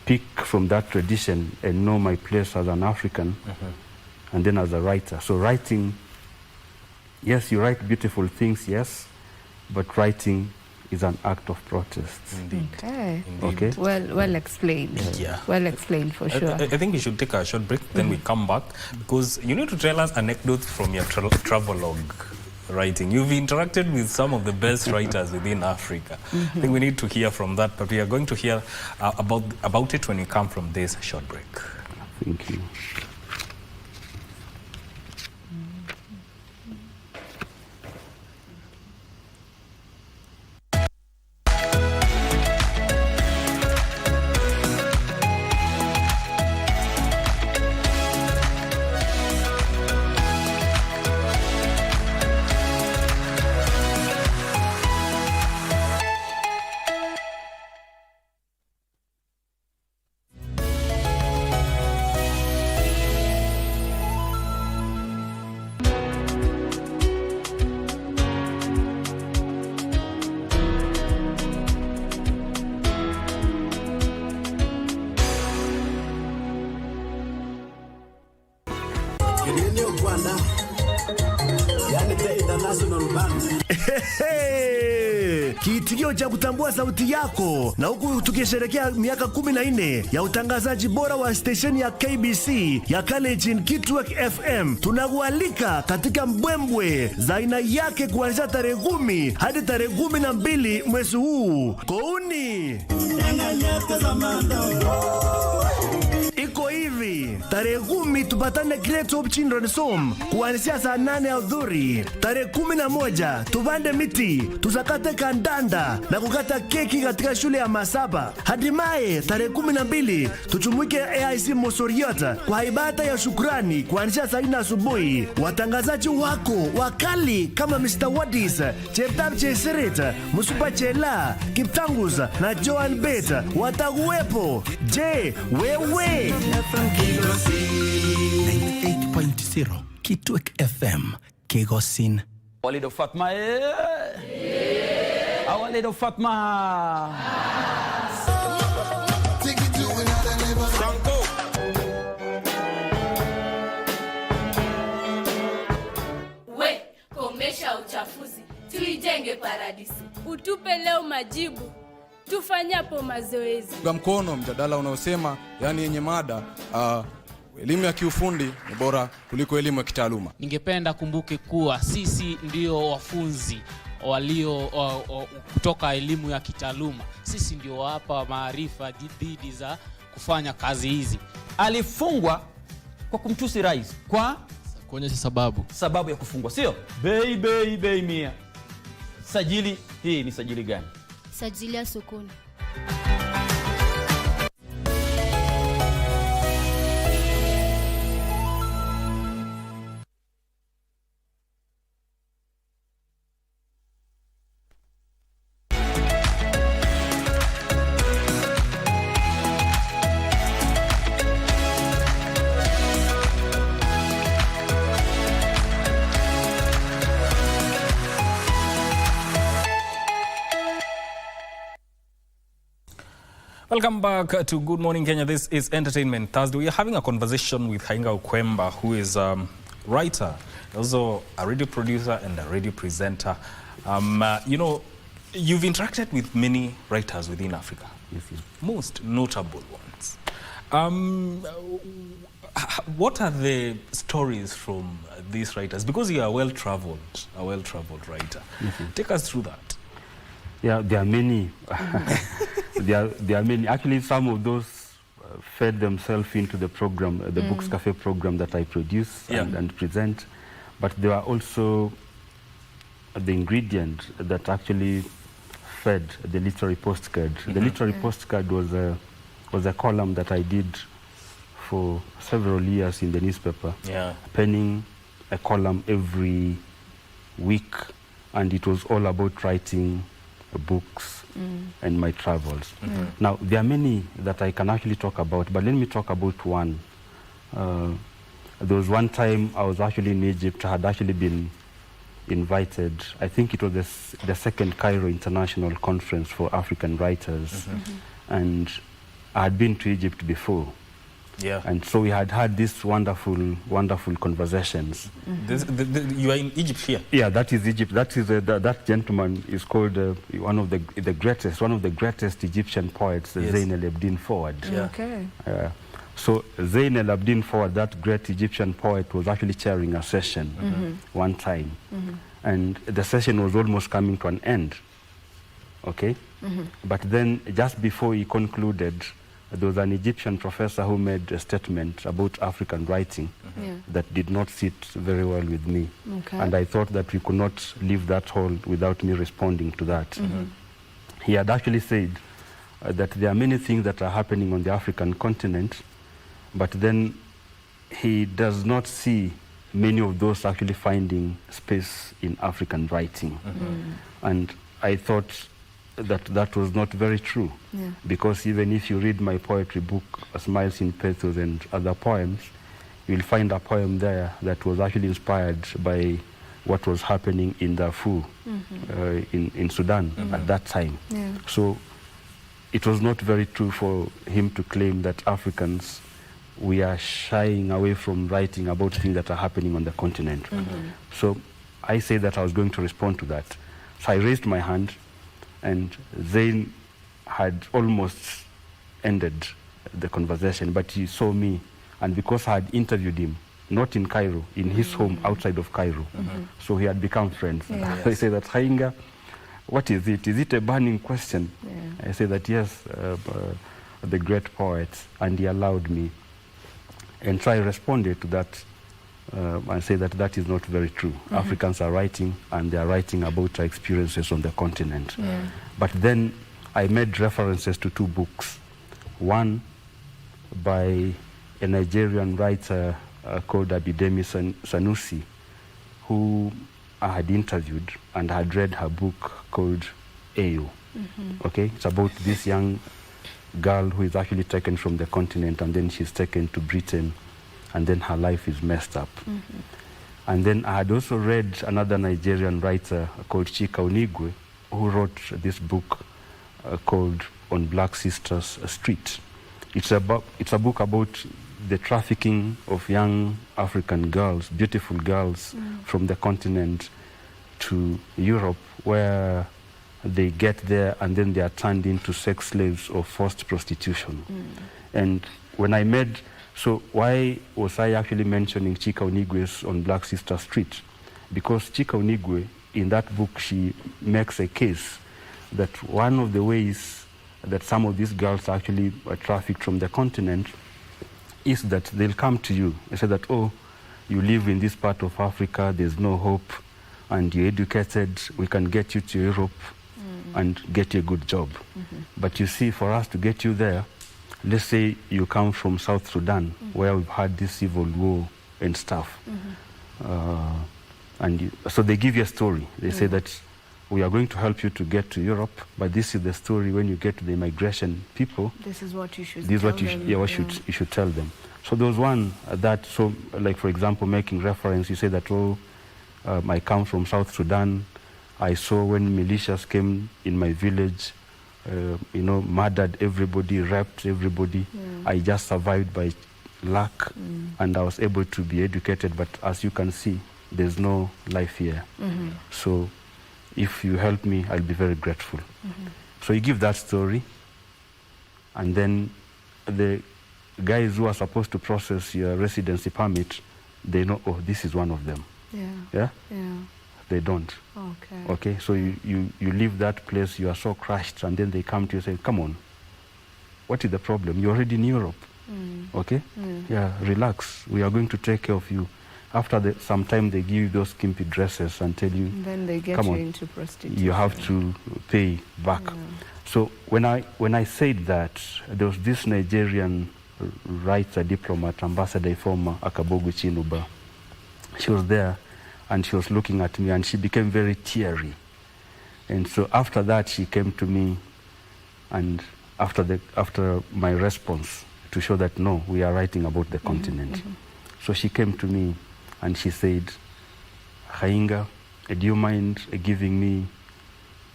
pick from that tradition and know my place as an African, and then as a writer. So writing, yes, you write beautiful things, yes, but writing is an act of protest. Indeed. Okay. Okay. Well explained. Yeah. Well explained for sure. I think we should take a short break, then we come back, because you need to tell us anecdotes from your travelogue writing. You've interacted with some of the best writers within Africa. I think we need to hear from that, but we are going to hear about it when we come from this short break. Thank you. Kiitikio cha kutambua sauti yako, na huku tukisherehekea miaka 14 ya utangazaji bora wa stesheni ya KBC ya Kalenjin Kitwek FM. Tunakualika katika mbwembwe za aina yake kuanzia tarehe 10 hadi tarehe 12 mwezi huu. Kouni iko hivi: tarehe 10 tupatane Great Hope Children's Home kuanzia saa 8 ya udhuri. Tarehe 11 tupande miti, tusakate kandanda na kukata keki katika shule ya Masaba. Hatimaye tarehe 12 tuchumuike AIC Mosoriota kwa ibada ya shukrani kuanzia saa 4 asubuhi. Watangazaji wako wakali kama Mr. Wadis, Cheptab Chesirit, Musupa Chela, Kiptangus na Joan Bet watakuwepo. Je, wewe? 98.0 Kitwek FM Kegosin. Walido Fatma Walido Fatma. We, komesha uchafuzi, tuijenge paradisi. Utupe leo majibu, tufanyapo mazoezi. Kwa mkono mjadala unaosema, yani yenye mada elimu ya kiufundi ni bora kuliko elimu ya kitaaluma. Ningependa kumbuke kuwa sisi ndio wafunzi walio kutoka elimu ya kitaaluma. Sisi ndio hapa maarifa dhidi za kufanya kazi hizi. Alifungwa kwa kumtusi rais kwa kuonyesha sababu ya kufungwa, sio? Bei mia. Sajili hii ni sajili gani? Sajili ya sokoni. Welcome back to Good Morning Kenya. This is Entertainment Thursday. We are having a conversation with Hainga Ukwemba, who is a writer, also a radio producer and a radio presenter. You know, you've interacted with many writers within Africa. Yes. Most notable ones. What are the stories from these writers? Because you are a well-traveled writer. Take us through that. Yeah, there are many. There are many. Actually, some of those fed themselves into the program, the Books Cafe program that I produce and present. But there are also the ingredient that actually fed the literary postcard. The literary postcard was a column that I did for several years in the newspaper, penning a column every week, and it was all about writing books and my travels. Now, there are many that I can actually talk about, but let me talk about one. There was one time I was actually in Egypt. I had actually been invited. I think it was the second Cairo International Conference for African Writers. And I had been to Egypt before. Yeah. And so we had these wonderful conversations. You are in Egypt here? Yeah, that is Egypt. That is that gentleman is called one of the greatest Egyptian poets, Yes. Zain el-Abidin Fawad. Yeah. Okay. So Zain el-Abidin Fawad, that great Egyptian poet, was actually chairing a session one time. And the session was almost coming to an end. Okay? But then just before he concluded, there was an Egyptian professor who made a statement about African writing that did not sit very well with me. Okay. And I thought that we could not leave that hall without me responding to that. He had actually said that there are many things that are happening on the African continent, but then he does not see many of those actually finding space in African writing. And I thought that was not very true, because even if you read my poetry book, Smiles in Pathos and other poems, you'll find a poem there that was actually inspired by what was happening in Darfur, in Sudan at that time. So it was not very true for him to claim that Africans, we are shying away from writing about things that are happening on the continent. So I said that I was going to respond to that. So I raised my hand, and Zain had almost ended the conversation, but he saw me, and because I had interviewed him, not in Cairo, in his home outside of Cairo, so he had become friends. Yes. So he said that, Hainga, what is it? Is it a burning question? I said that yes, the great poet, and he allowed me. And so I responded to that and say that that is not very true. Africans are writing, and they are writing about their experiences on the continent. But then I made references to two books. One by a Nigerian writer called Abidemi Sanusi, who I had interviewed and had read her book called Ayo. Okay, it's about this young girl who is actually taken from the continent, and then she's taken to Britain, and then her life is messed up. And then I had also read another Nigerian writer called Chika Onigwe, who wrote this book called On Black Sisters Street. It's a book about the trafficking of young African girls, beautiful girls from the continent to Europe, where they get there and then they are turned into sex slaves or forced prostitution. And when I made, so why was I actually mentioning Chika Onigwe's On Black Sister Street? Because Chika Onigwe, in that book, she makes a case that one of the ways that some of these girls actually are trafficked from the continent is that they'll come to you and say that, oh, you live in this part of Africa, there's no hope, and you're educated, we can get you to Europe and get you a good job. But you see, for us to get you there, let's say you come from South Sudan, where we've had this civil war and stuff. So they give you a story. They say that we are going to help you to get to Europe, but this is the story when you get to the immigration people. This is what you should This is tell what you, them. you should tell them. So there was one that, so like for example, making reference, you say that, oh, I come from South Sudan. I saw when militias came in my village, murdered everybody, raped everybody. I just survived by luck, and I was able to be educated. But as you can see, there's no life here. So if you help me, I'll be very grateful. So you give that story, and then the guys who are supposed to process your residency permit, they know, oh, this is one of them. Yeah? They don't. Okay, so you leave that place, you are so crushed, and then they come to you and say, come on, what is the problem? You're already in Europe. Okay? Yeah, relax. We are going to take care of you. After some time, they give you those skimpy dresses and tell you, And then they get come you on, into prostitution. you have to pay back. So when I said that, there was this Nigerian writer, diplomat, ambassador former Akabogu Chinuba. She was there, and she was looking at me, and she became very teary. And so after that, she came to me, and after my response, to show that, no, we are writing about the continent. So she came to me, and she said, Hainga, do you mind giving me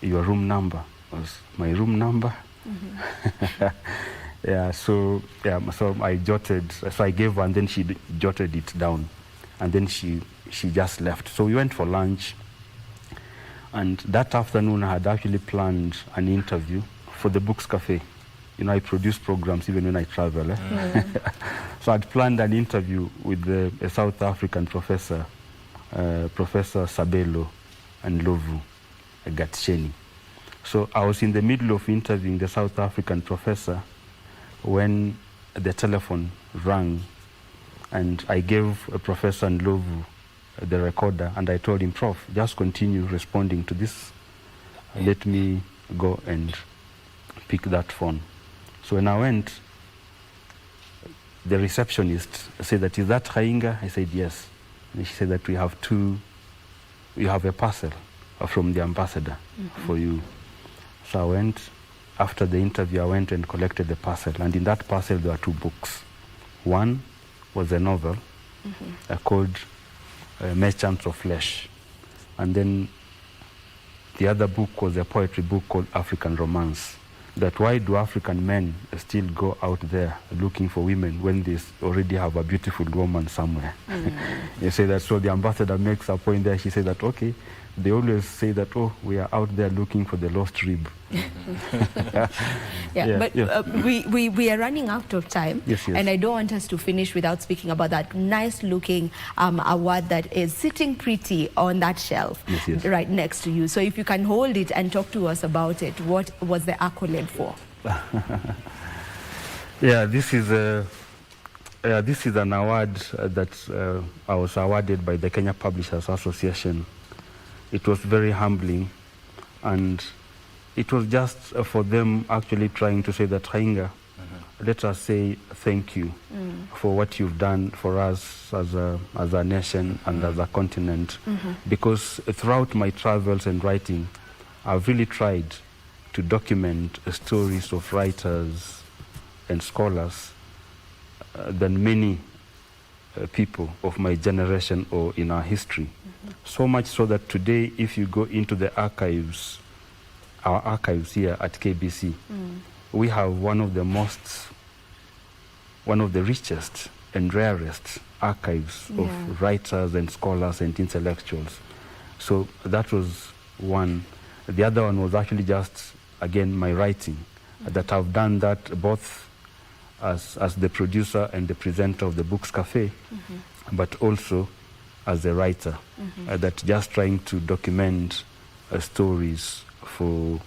your room number? Was my room number? So I jotted, so I gave her, and then she jotted it down, and then she just left. So we went for lunch, and that afternoon I had actually planned an interview for the Books Cafe. You know, I produce programs even when I travel. So I'd planned an interview with a South African professor, Professor Sabelo and Lovu Gatsheni. So I was in the middle of interviewing the South African professor when the telephone rang, and I gave Professor Ndlovu the recorder, and I told him, Prof, just continue responding to this. Let me go and pick that phone. So when I went, the receptionist said that, is that Hainga? I said, yes. And she said that we have a parcel from the ambassador for you. So I went, after the interview, I went and collected the parcel. And in that parcel, there were 2 books. One was a novel called Merchants of Flesh. And then the other book was a poetry book called African Romance. That why do African men still go out there looking for women when they already have a beautiful woman somewhere? They say that, so the ambassador makes a point there. She said that, okay, they always say that, oh, we are out there looking for the lost rib. We are running out of time. Yes. And I don't want us to finish without speaking about that nice looking award that is sitting pretty on that shelf right next to you. So if you can hold it and talk to us about it, what was the accolade for? This is an award that I was awarded by the Kenya Publishers Association. It was very humbling, and it was just for them actually trying to say that, Hainga, let us say thank you for what you've done for us as a nation and as a continent. Because throughout my travels and writing, I've really tried to document stories of writers and scholars than many people of my generation or in our history. So much so that today, if you go into the archives, our archives here at KBC, we have one of the richest and rarest archives of writers and scholars and intellectuals. So that was one. The other one was actually just, again, my writing, that I've done that both as the producer and the presenter of the Books Cafe, but also as a writer, that just trying to document stories for,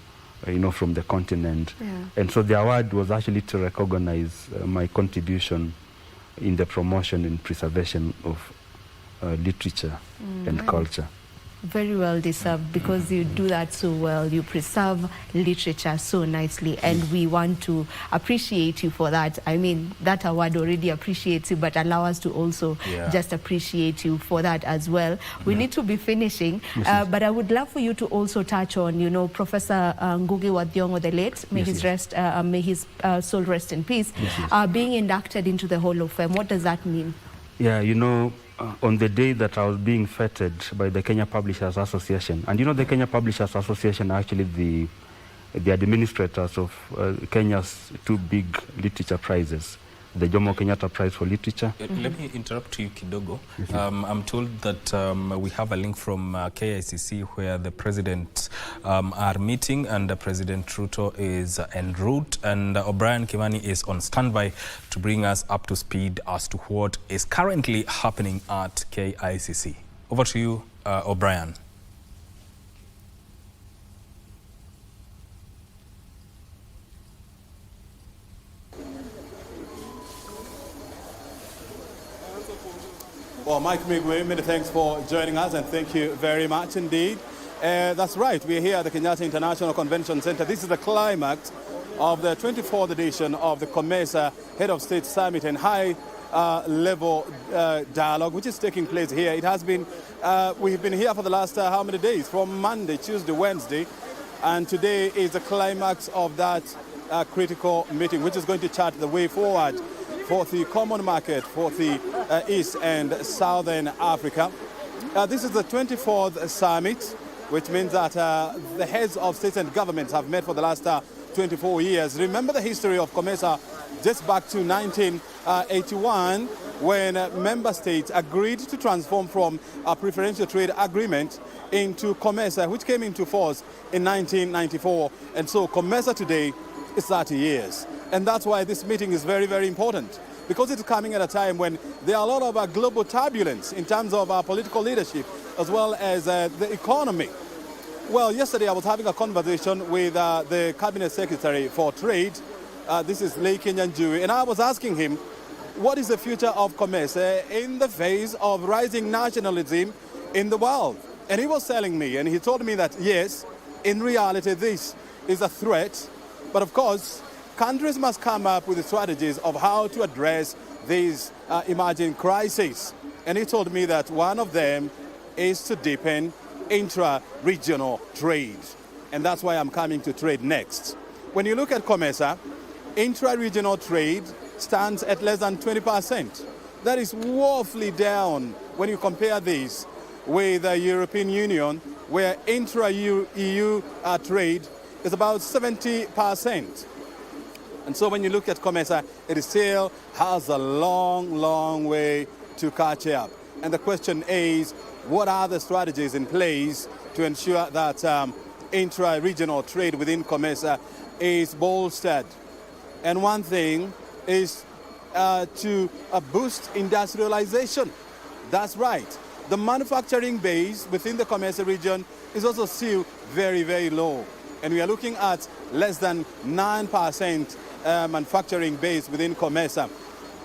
from the continent. And so the award was actually to recognize my contribution in the promotion and preservation of literature and culture. Very well deserved, because you do that so well. You preserve literature so nicely, and we want to appreciate you for that. I mean, that award already appreciates you, but allow us to also just appreciate you for that as well. We need to be finishing, but I would love for you to also touch on, Professor Ngugi wa Thiong'o the late, may his soul rest in peace, being inducted into the Hall of Fame. What does that mean? On the day that I was being feted by the Kenya Publishers Association, and the Kenya Publishers Association are actually the administrators of Kenya's 2 big literature prizes, the Jomo Kenyatta Prize for Literature. Let me interrupt you, Kidogo. I'm told that we have a link from KICC where the president are meeting, and President Ruto is en route, and O'Brien Kimani is on standby to bring us up to speed as to what is currently happening at KICC. Over to you, O'Brien. Well, Mike Migwe, many thanks for joining us, and thank you very much indeed. That's right, we're here at the Kenyatta International Convention Center. This is the climax of the 24th edition of the COMESA Head of State Summit and High-Level Dialogue, which is taking place here. It has been, we've been here for the last how many days? From Monday, Tuesday, Wednesday, and today is the climax of that critical meeting, which is going to chart the way forward for the common market for the East and Southern Africa. This is the 24th summit, which means that the heads of states and governments have met for the last 24 years. Remember the history of COMESA just back to 1981 when member states agreed to transform from a preferential trade agreement into COMESA, which came into force in 1994. And so COMESA today is 30 years. And that's why this meeting is very, very important, because it's coming at a time when there are a lot of global turbulence in terms of political leadership as well as the economy. Well, yesterday I was having a conversation with the Cabinet Secretary for Trade. This is Lei Kenyanjui, and I was asking him, what is the future of COMESA in the face of rising nationalism in the world? And he was telling me, and he told me that, yes, in reality, this is a threat, but of course, countries must come up with strategies of how to address these emerging crises. And he told me that one of them is to deepen intra-regional trade. And that's why I'm coming to trade next. When you look at COMESA, intra-regional trade stands at less than 20%. That is woefully down when you compare this with the European Union, where intra-EU trade is about 70%. And so when you look at COMESA, it still has a long, long way to catch up. And the question is, what are the strategies in place to ensure that intra-regional trade within COMESA is bolstered? And one thing is to boost industrialization. That's right. The manufacturing base within the COMESA region is also still very, very low. And we are looking at less than 9% manufacturing base within COMESA.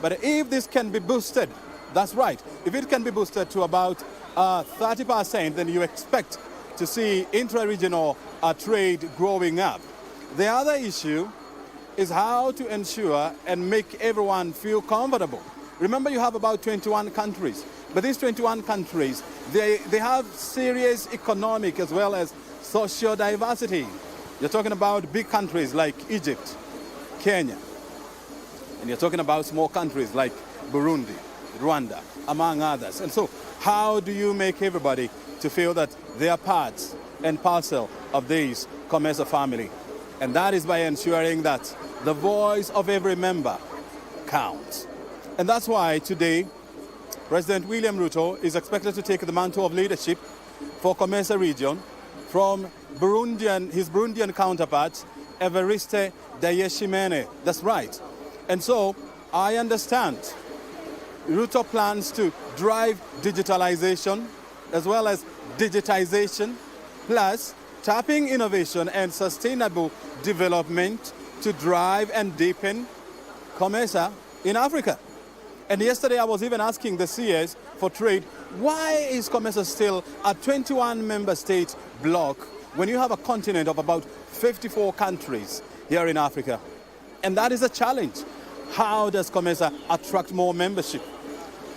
But if this can be boosted, that's right, if it can be boosted to about 30%, then you expect to see intra-regional trade growing up. The other issue is how to ensure and make everyone feel comfortable. Remember, you have about 21 countries, but these 21 countries, they have serious economic as well as social diversity. You're talking about big countries like Egypt, Kenya, and you're talking about small countries like Burundi, Rwanda, among others. And so how do you make everybody to feel that they are part and parcel of this COMESA family? And that is by ensuring that the voice of every member counts. And that's why today, President William Ruto is expected to take the mantle of leadership for COMESA region from his Burundian counterpart, Evariste Ndayishimiye. That's right. And so I understand Ruto plans to drive digitalization as well as digitization, plus tapping innovation and sustainable development to drive and deepen COMESA in Africa. And yesterday I was even asking the CS for trade, why is COMESA still a 21 member state bloc when you have a continent of about 54 countries here in Africa? And that is a challenge. How does COMESA attract more membership?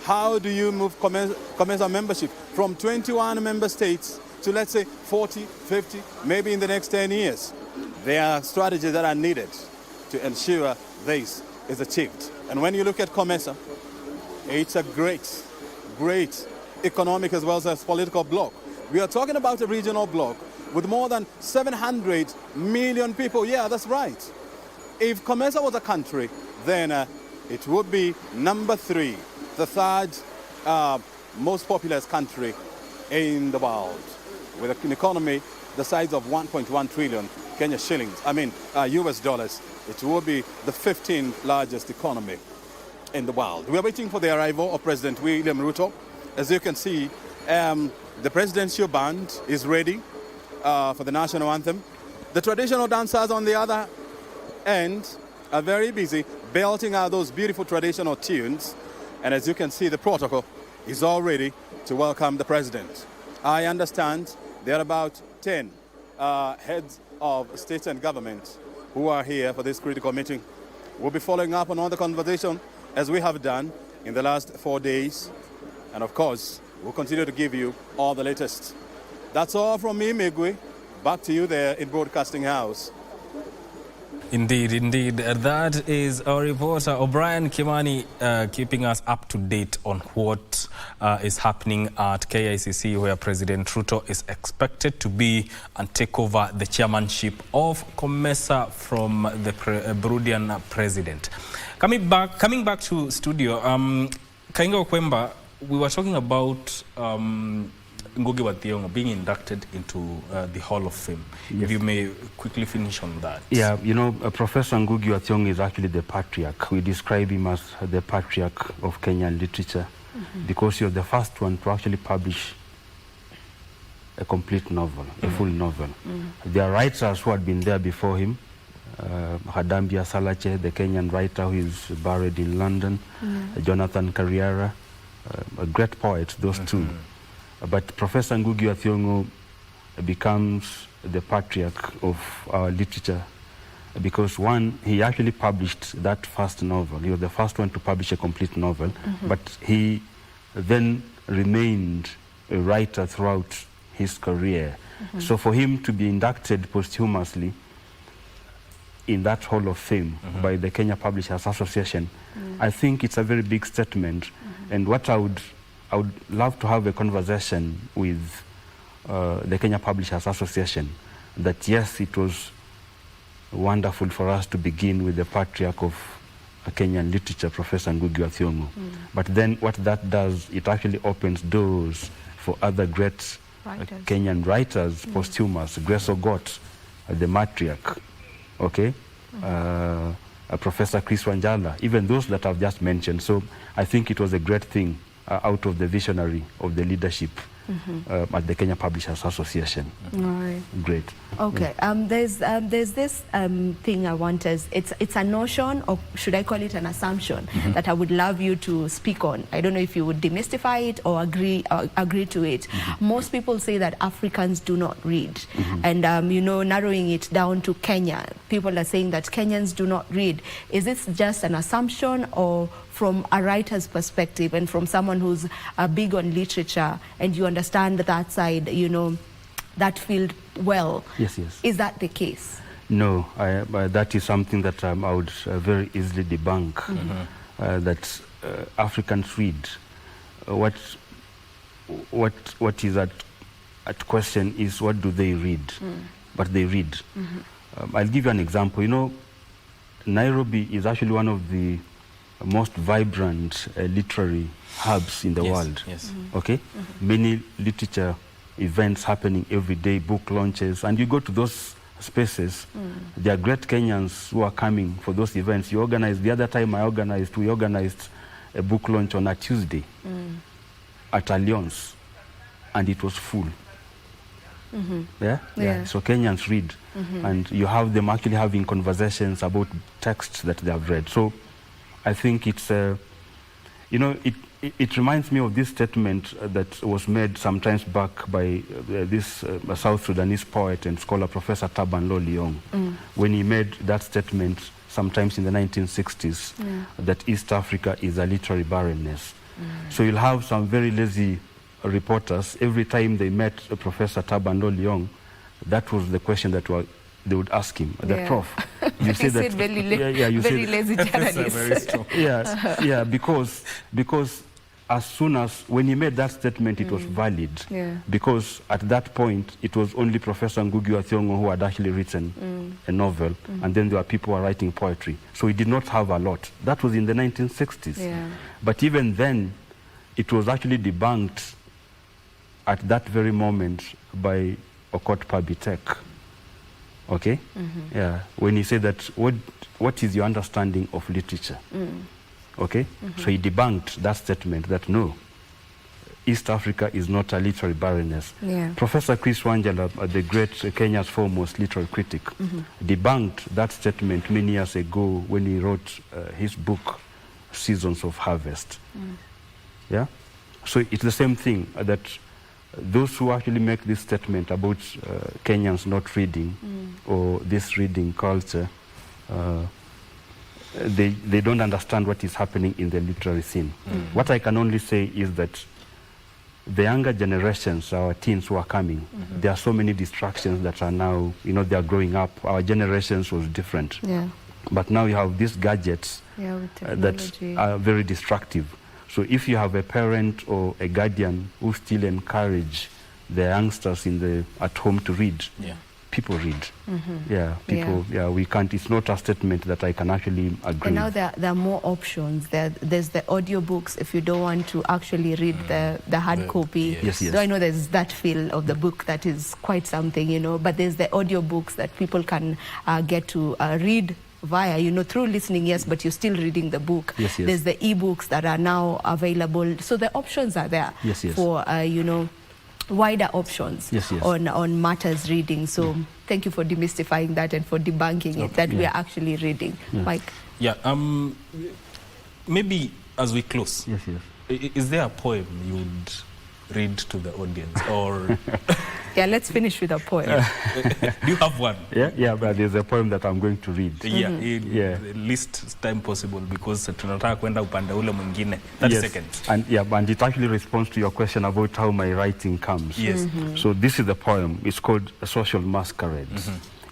How do you move COMESA membership from 21 member states to, let's say, 40, 50, maybe in the next 10 years? There are strategies that are needed to ensure this is achieved. And when you look at COMESA, it's a great, great economic as well as political bloc. We are talking about a regional bloc with more than 700 million people. Yeah, that's right. If COMESA was a country, then it would be number 3, the third most populous country in the world, with an economy the size of 1.1 trillion Kenya shillings, US dollars. It would be the 15th largest economy in the world. We are waiting for the arrival of President William Ruto. As you can see, the presidential band is ready for the national anthem. The traditional dancers on the other end are very busy belting out those beautiful traditional tunes. And as you can see, the protocol is all ready to welcome the president. I understand there are about 10 heads of state and government who are here for this critical meeting. We'll be following up on all the conversation as we have done in the last 4 days. And of course, we'll continue to give you all the latest. That's all from me, Migwi. Back to you there in Broadcasting House. Indeed, indeed. That is our reporter, O'Brien Kimani, keeping us up to date on what is happening at KICC, where President Ruto is expected to be and take over the chairmanship of COMESA from the Burundian president. Coming back to studio, Kainga Okwemba, we were talking about Ngugi wa Thiong'o being inducted into the Hall of Fame. Yes. If you may quickly finish on that. Yeah, you know, Professor Ngugi wa Thiong'o is actually the patriarch. We describe him as the patriarch of Kenyan literature because he was the first one to actually publish a complete novel, a full novel. There are writers who had been there before him. Hadambia Salache, the Kenyan writer who is buried in London. Jonathan Carriera, a great poet, those two. But Professor Ngugi wa Thiong'o becomes the patriarch of our literature because one, he actually published that first novel. He was the first one to publish a complete novel, but he then remained a writer throughout his career. So for him to be inducted posthumously in that Hall of Fame by the Kenya Publishers Association, I think it's a very big statement. And what I would love to have a conversation with the Kenya Publishers Association that yes, it was wonderful for us to begin with the patriarch of Kenyan literature, Professor Ngugi wa Thiong'o. But then what that does, it actually opens doors for other great Kenyan writers, posthumous, Grace Ogot, the matriarch, okay? Professor Chris Wanjala, even those that I've just mentioned. So I think it was a great thing out of the visionary of the leadership at the Kenya Publishers Association. All right. Great. Okay. There's this thing I want us. It's a notion, or should I call it an assumption, that I would love you to speak on. I don't know if you would demystify it or agree to it. Most people say that Africans do not read, and you know, narrowing it down to Kenya, people are saying that Kenyans do not read. Is this just an assumption, or from a writer's perspective and from someone who's big on literature and you understand that side, you know, that field well? Yes, yes. Is that the case? No, that is something that I would very easily debunk, that Africans read. What is at question is what do they read? But they read. I'll give you an example. You know, Nairobi is actually one of the most vibrant literary hubs in the world. Yes. Okay? Many literature events happening every day, book launches, and you go to those spaces, there are great Kenyans who are coming for those events. You organize, the other time we organized a book launch on a Tuesday at Alliance, and it was full. Yeah. So Kenyans read, and you have them actually having conversations about texts that they have read. So I think it's, you know, it reminds me of this statement that was made sometimes back by this South Sudanese poet and scholar, Professor Taban Lo Liong, when he made that statement sometimes in the 1960s, that East Africa is a literary barrenness. So you'll have some very lazy reporters, every time they met Professor Taban Lo Liong, that was the question that they would ask him, the prof. You say that very lazy journalist. Because as soon as when he made that statement, it was valid. Because at that point, it was only Professor Ngugi wa Thiong'o who had actually written a novel, and then there were people who were writing poetry. So he did not have a lot. That was in the 1960s. But even then, it was actually debunked at that very moment by Okot Pabitek. Okay? When he said that, what is your understanding of literature? Okay? So he debunked that statement that no, East Africa is not a literary barrenness. Professor Chris Wanjala, the great Kenya's foremost literary critic, debunked that statement many years ago when he wrote his book, Seasons of Harvest. Yeah? So it's the same thing, that those who actually make this statement about Kenyans not reading or this reading culture, they don't understand what is happening in the literary scene. What I can only say is that the younger generations, our teens who are coming, there are so many distractions that are now, they are growing up. Our generations was different. Yeah. But now you have these gadgets that are very destructive. So if you have a parent or a guardian who still encourage the youngsters at home to read, people read. We can't, it's not a statement that I can actually agree. And now there are more options. There's the audiobooks if you don't want to actually read the hard copy. Yes. So I know there's that feel of the book that is quite something, but there's the audiobooks that people can get to read via, through listening, yes, but you're still reading the book. Yes. There's the ebooks that are now available. So the options are there for, wider options on matters reading. So thank you for demystifying that and for debunking it, that we are actually reading. Mike? Yeah, maybe as we close, is there a poem you would read to the audience? Or yeah, let's finish with a poem. Do you have one? Yeah, but there's a poem that I'm going to read. In the least time possible, because tunataka kwenda upande ule mwingine. 30 seconds. And it actually responds to your question about how my writing comes. Yes. So this is the poem. It's called A Social Masquerade.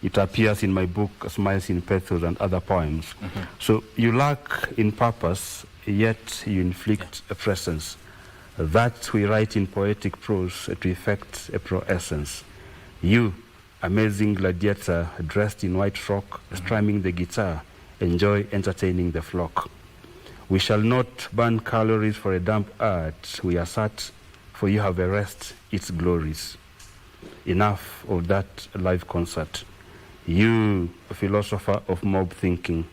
It appears in my book, Smiles in Pathos and other poems. So you lack in purpose, yet you inflict a presence. That we write in poetic prose to effect a pro-essence. You, amazing gladiator, dressed in white frock, strumming the guitar, enjoy entertaining the flock. We shall not burn calories for a damp art. We assert, for you have a rest, its glories. Enough of that live concert. You, a philosopher of mob thinking,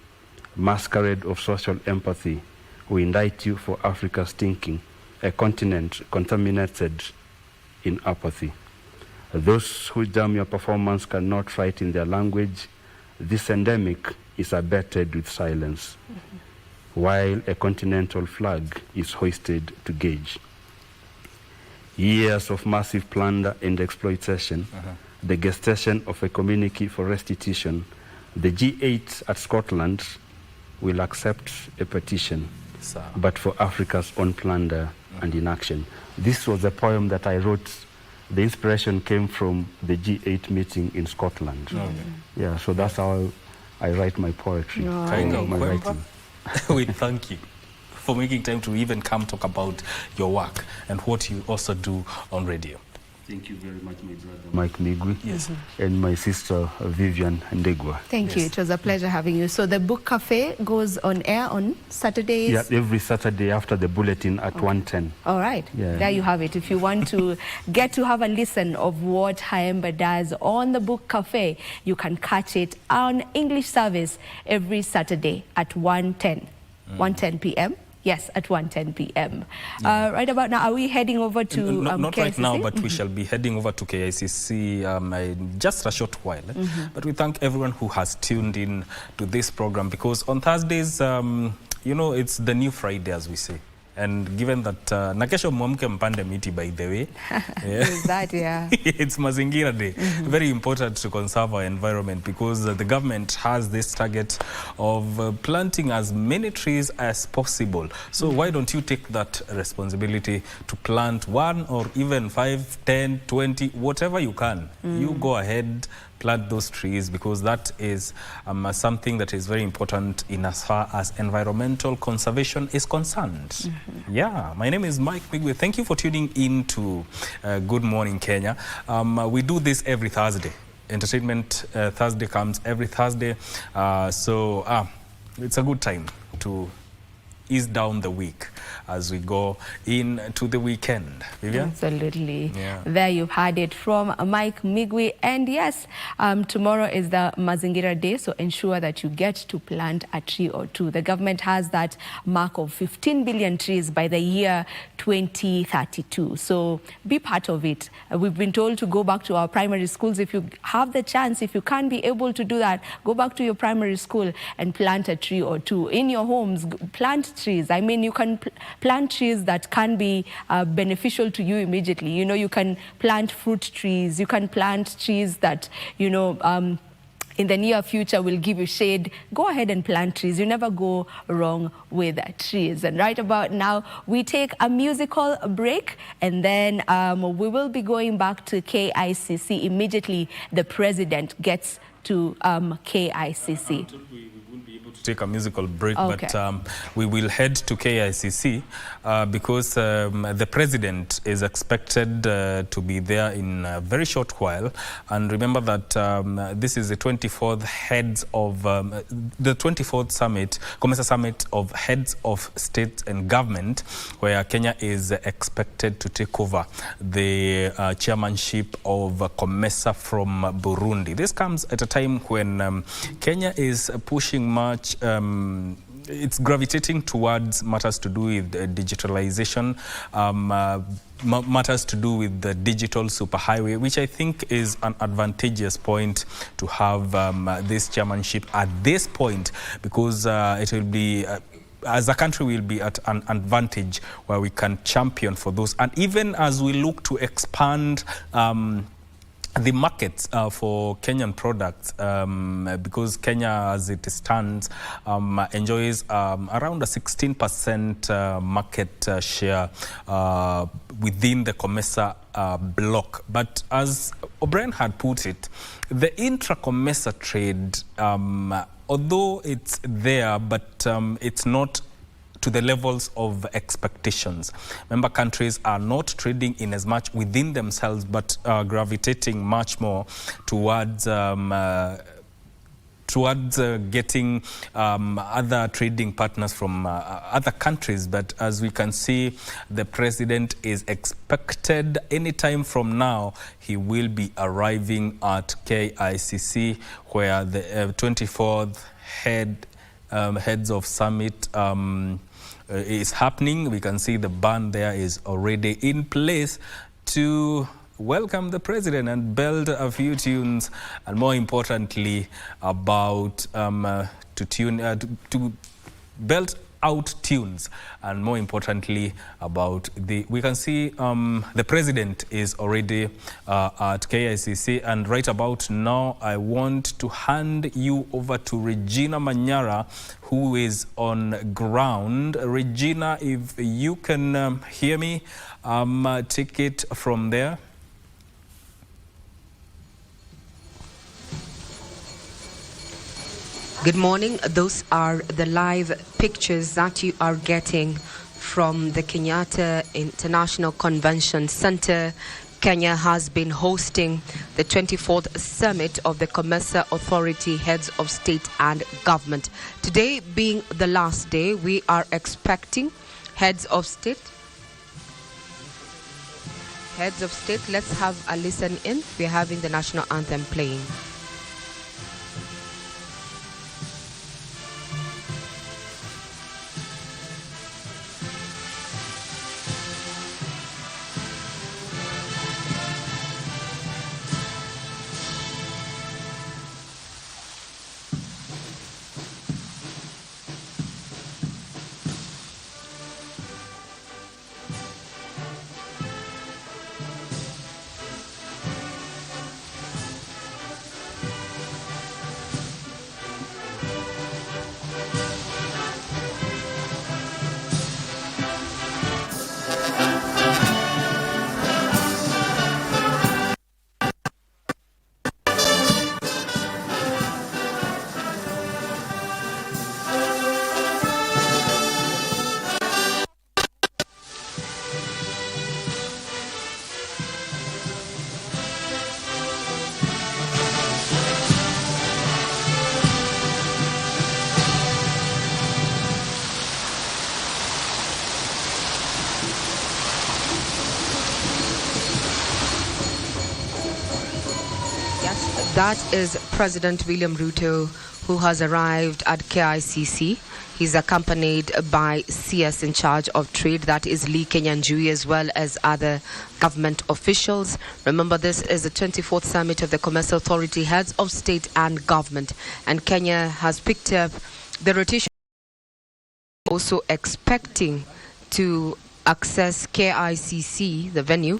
masquerade of social empathy, we indict you for Africa's thinking, a continent contaminated in apathy. Those who jam your performance cannot write in their language. This endemic is abated with silence, while a continental flag is hoisted to gauge. Years of massive plunder and exploitation, the gestation of a communique for restitution, the G8 at Scotland will accept a petition, but for Africa's own plunder and inaction. This was a poem that I wrote. The inspiration came from the G8 meeting in Scotland. Yeah, so that's how I write my poetry. My writing. We thank you for making time to even come talk about your work and what you also do on radio. Thank you very much, my brother Mike Migwi, and my sister Vivian Ndegwa. Thank you. It was a pleasure having you. So the book cafe goes on air on Saturdays? Yeah, every Saturday after the bulletin at 1:10. All right. There you have it. If you want to get to have a listen of what Haemba does on the book cafe, you can catch it on English service every Saturday at 1:10. 1:10 p.m. Yes, at 1:10 p.m. Right about now, are we heading over to not KICC? right now, but we shall be heading over to KICC in just a short while. But we thank everyone who has tuned in to this program, because on Thursdays, it's the new Friday, as we say. And given that nakesho mwamke mpande miti, by the way. Is that, It's Mazingira Day. Very important to conserve our environment, because the government has this target of planting as many trees as possible. So why don't you take that responsibility to plant 1 or even 5, 10, 20, whatever you can. You go ahead, plant those trees, because that is something that is very important in as far as environmental conservation is concerned. Yeah, my name is Mike Migwe. Thank you for tuning in to Good Morning Kenya. We do this every Thursday. Entertainment Thursday comes every Thursday. So it's a good time to ease down the week as we go into the weekend. Vivian? Absolutely. There you've had it from Mike Migwi. And yes, tomorrow is the Mazingira Day, so ensure that you get to plant a tree or two. The government has that mark of 15 billion trees by the year 2032. So be part of it. We've been told to go back to our primary schools. If you have the chance, if you can't be able to do that, go back to your primary school and plant a tree or two. In your homes, plant trees. I mean, you can plant trees that can be beneficial to you immediately. You can plant fruit trees. You can plant trees that, in the near future will give you shade, go ahead and plant trees. You never go wrong with trees. And right about now, we take a musical break, and then we will be going back to KICC immediately the president gets to KICC. Take a musical break, okay. But we will head to KICC because the president is expected to be there in a very short while. And remember that this is the 24th heads of the 24th summit, COMESA summit of heads of state and government, where Kenya is expected to take over the chairmanship of COMESA from Burundi. This comes at a time when Kenya is pushing much. It's gravitating towards matters to do with digitalization, matters to do with the digital superhighway, which I think is an advantageous point to have this chairmanship at this point, because it will be as a country will be at an advantage where we can champion for those. And even as we look to expand the markets for Kenyan products, because Kenya, as it stands, enjoys around a 16% market share within the COMESA bloc. But as O'Brien had put it, the intra-COMESA trade, although it's there, but it's not to the levels of expectations. Member countries are not trading in as much within themselves, but gravitating much more towards getting other trading partners from other countries. But as we can see, the president is expected anytime from now. He will be arriving at KICC, where the 24th heads of summit is happening. We can see the band there is already in place to welcome the president and build a few tunes, and more importantly about to belt out tunes, and more importantly about we can see the president is already at KICC. And right about now, I want to hand you over to Regina Manyara, who is on ground. Regina, if you can hear me, take it from there. Good morning. Those are the live pictures that you are getting from the Kenyatta International Convention Center. Kenya has been hosting the 24th summit of the COMESA Authority Heads of State and Government. Today being the last day, we are expecting heads of state. Let's have a listen in. We're having the national anthem playing. That is President William Ruto, who has arrived at KICC. He's accompanied by CS in charge of trade, that is Lee Kenyanjui, as well as other government officials. Remember, this is the 24th summit of the COMESA Authority Heads of State and Government, and Kenya has picked up the rotation, also expecting to access KICC, the venue,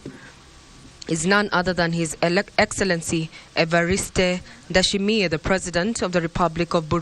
is none other than His Excellency Evariste Ndayishimiye, the President of the Republic of Burundi.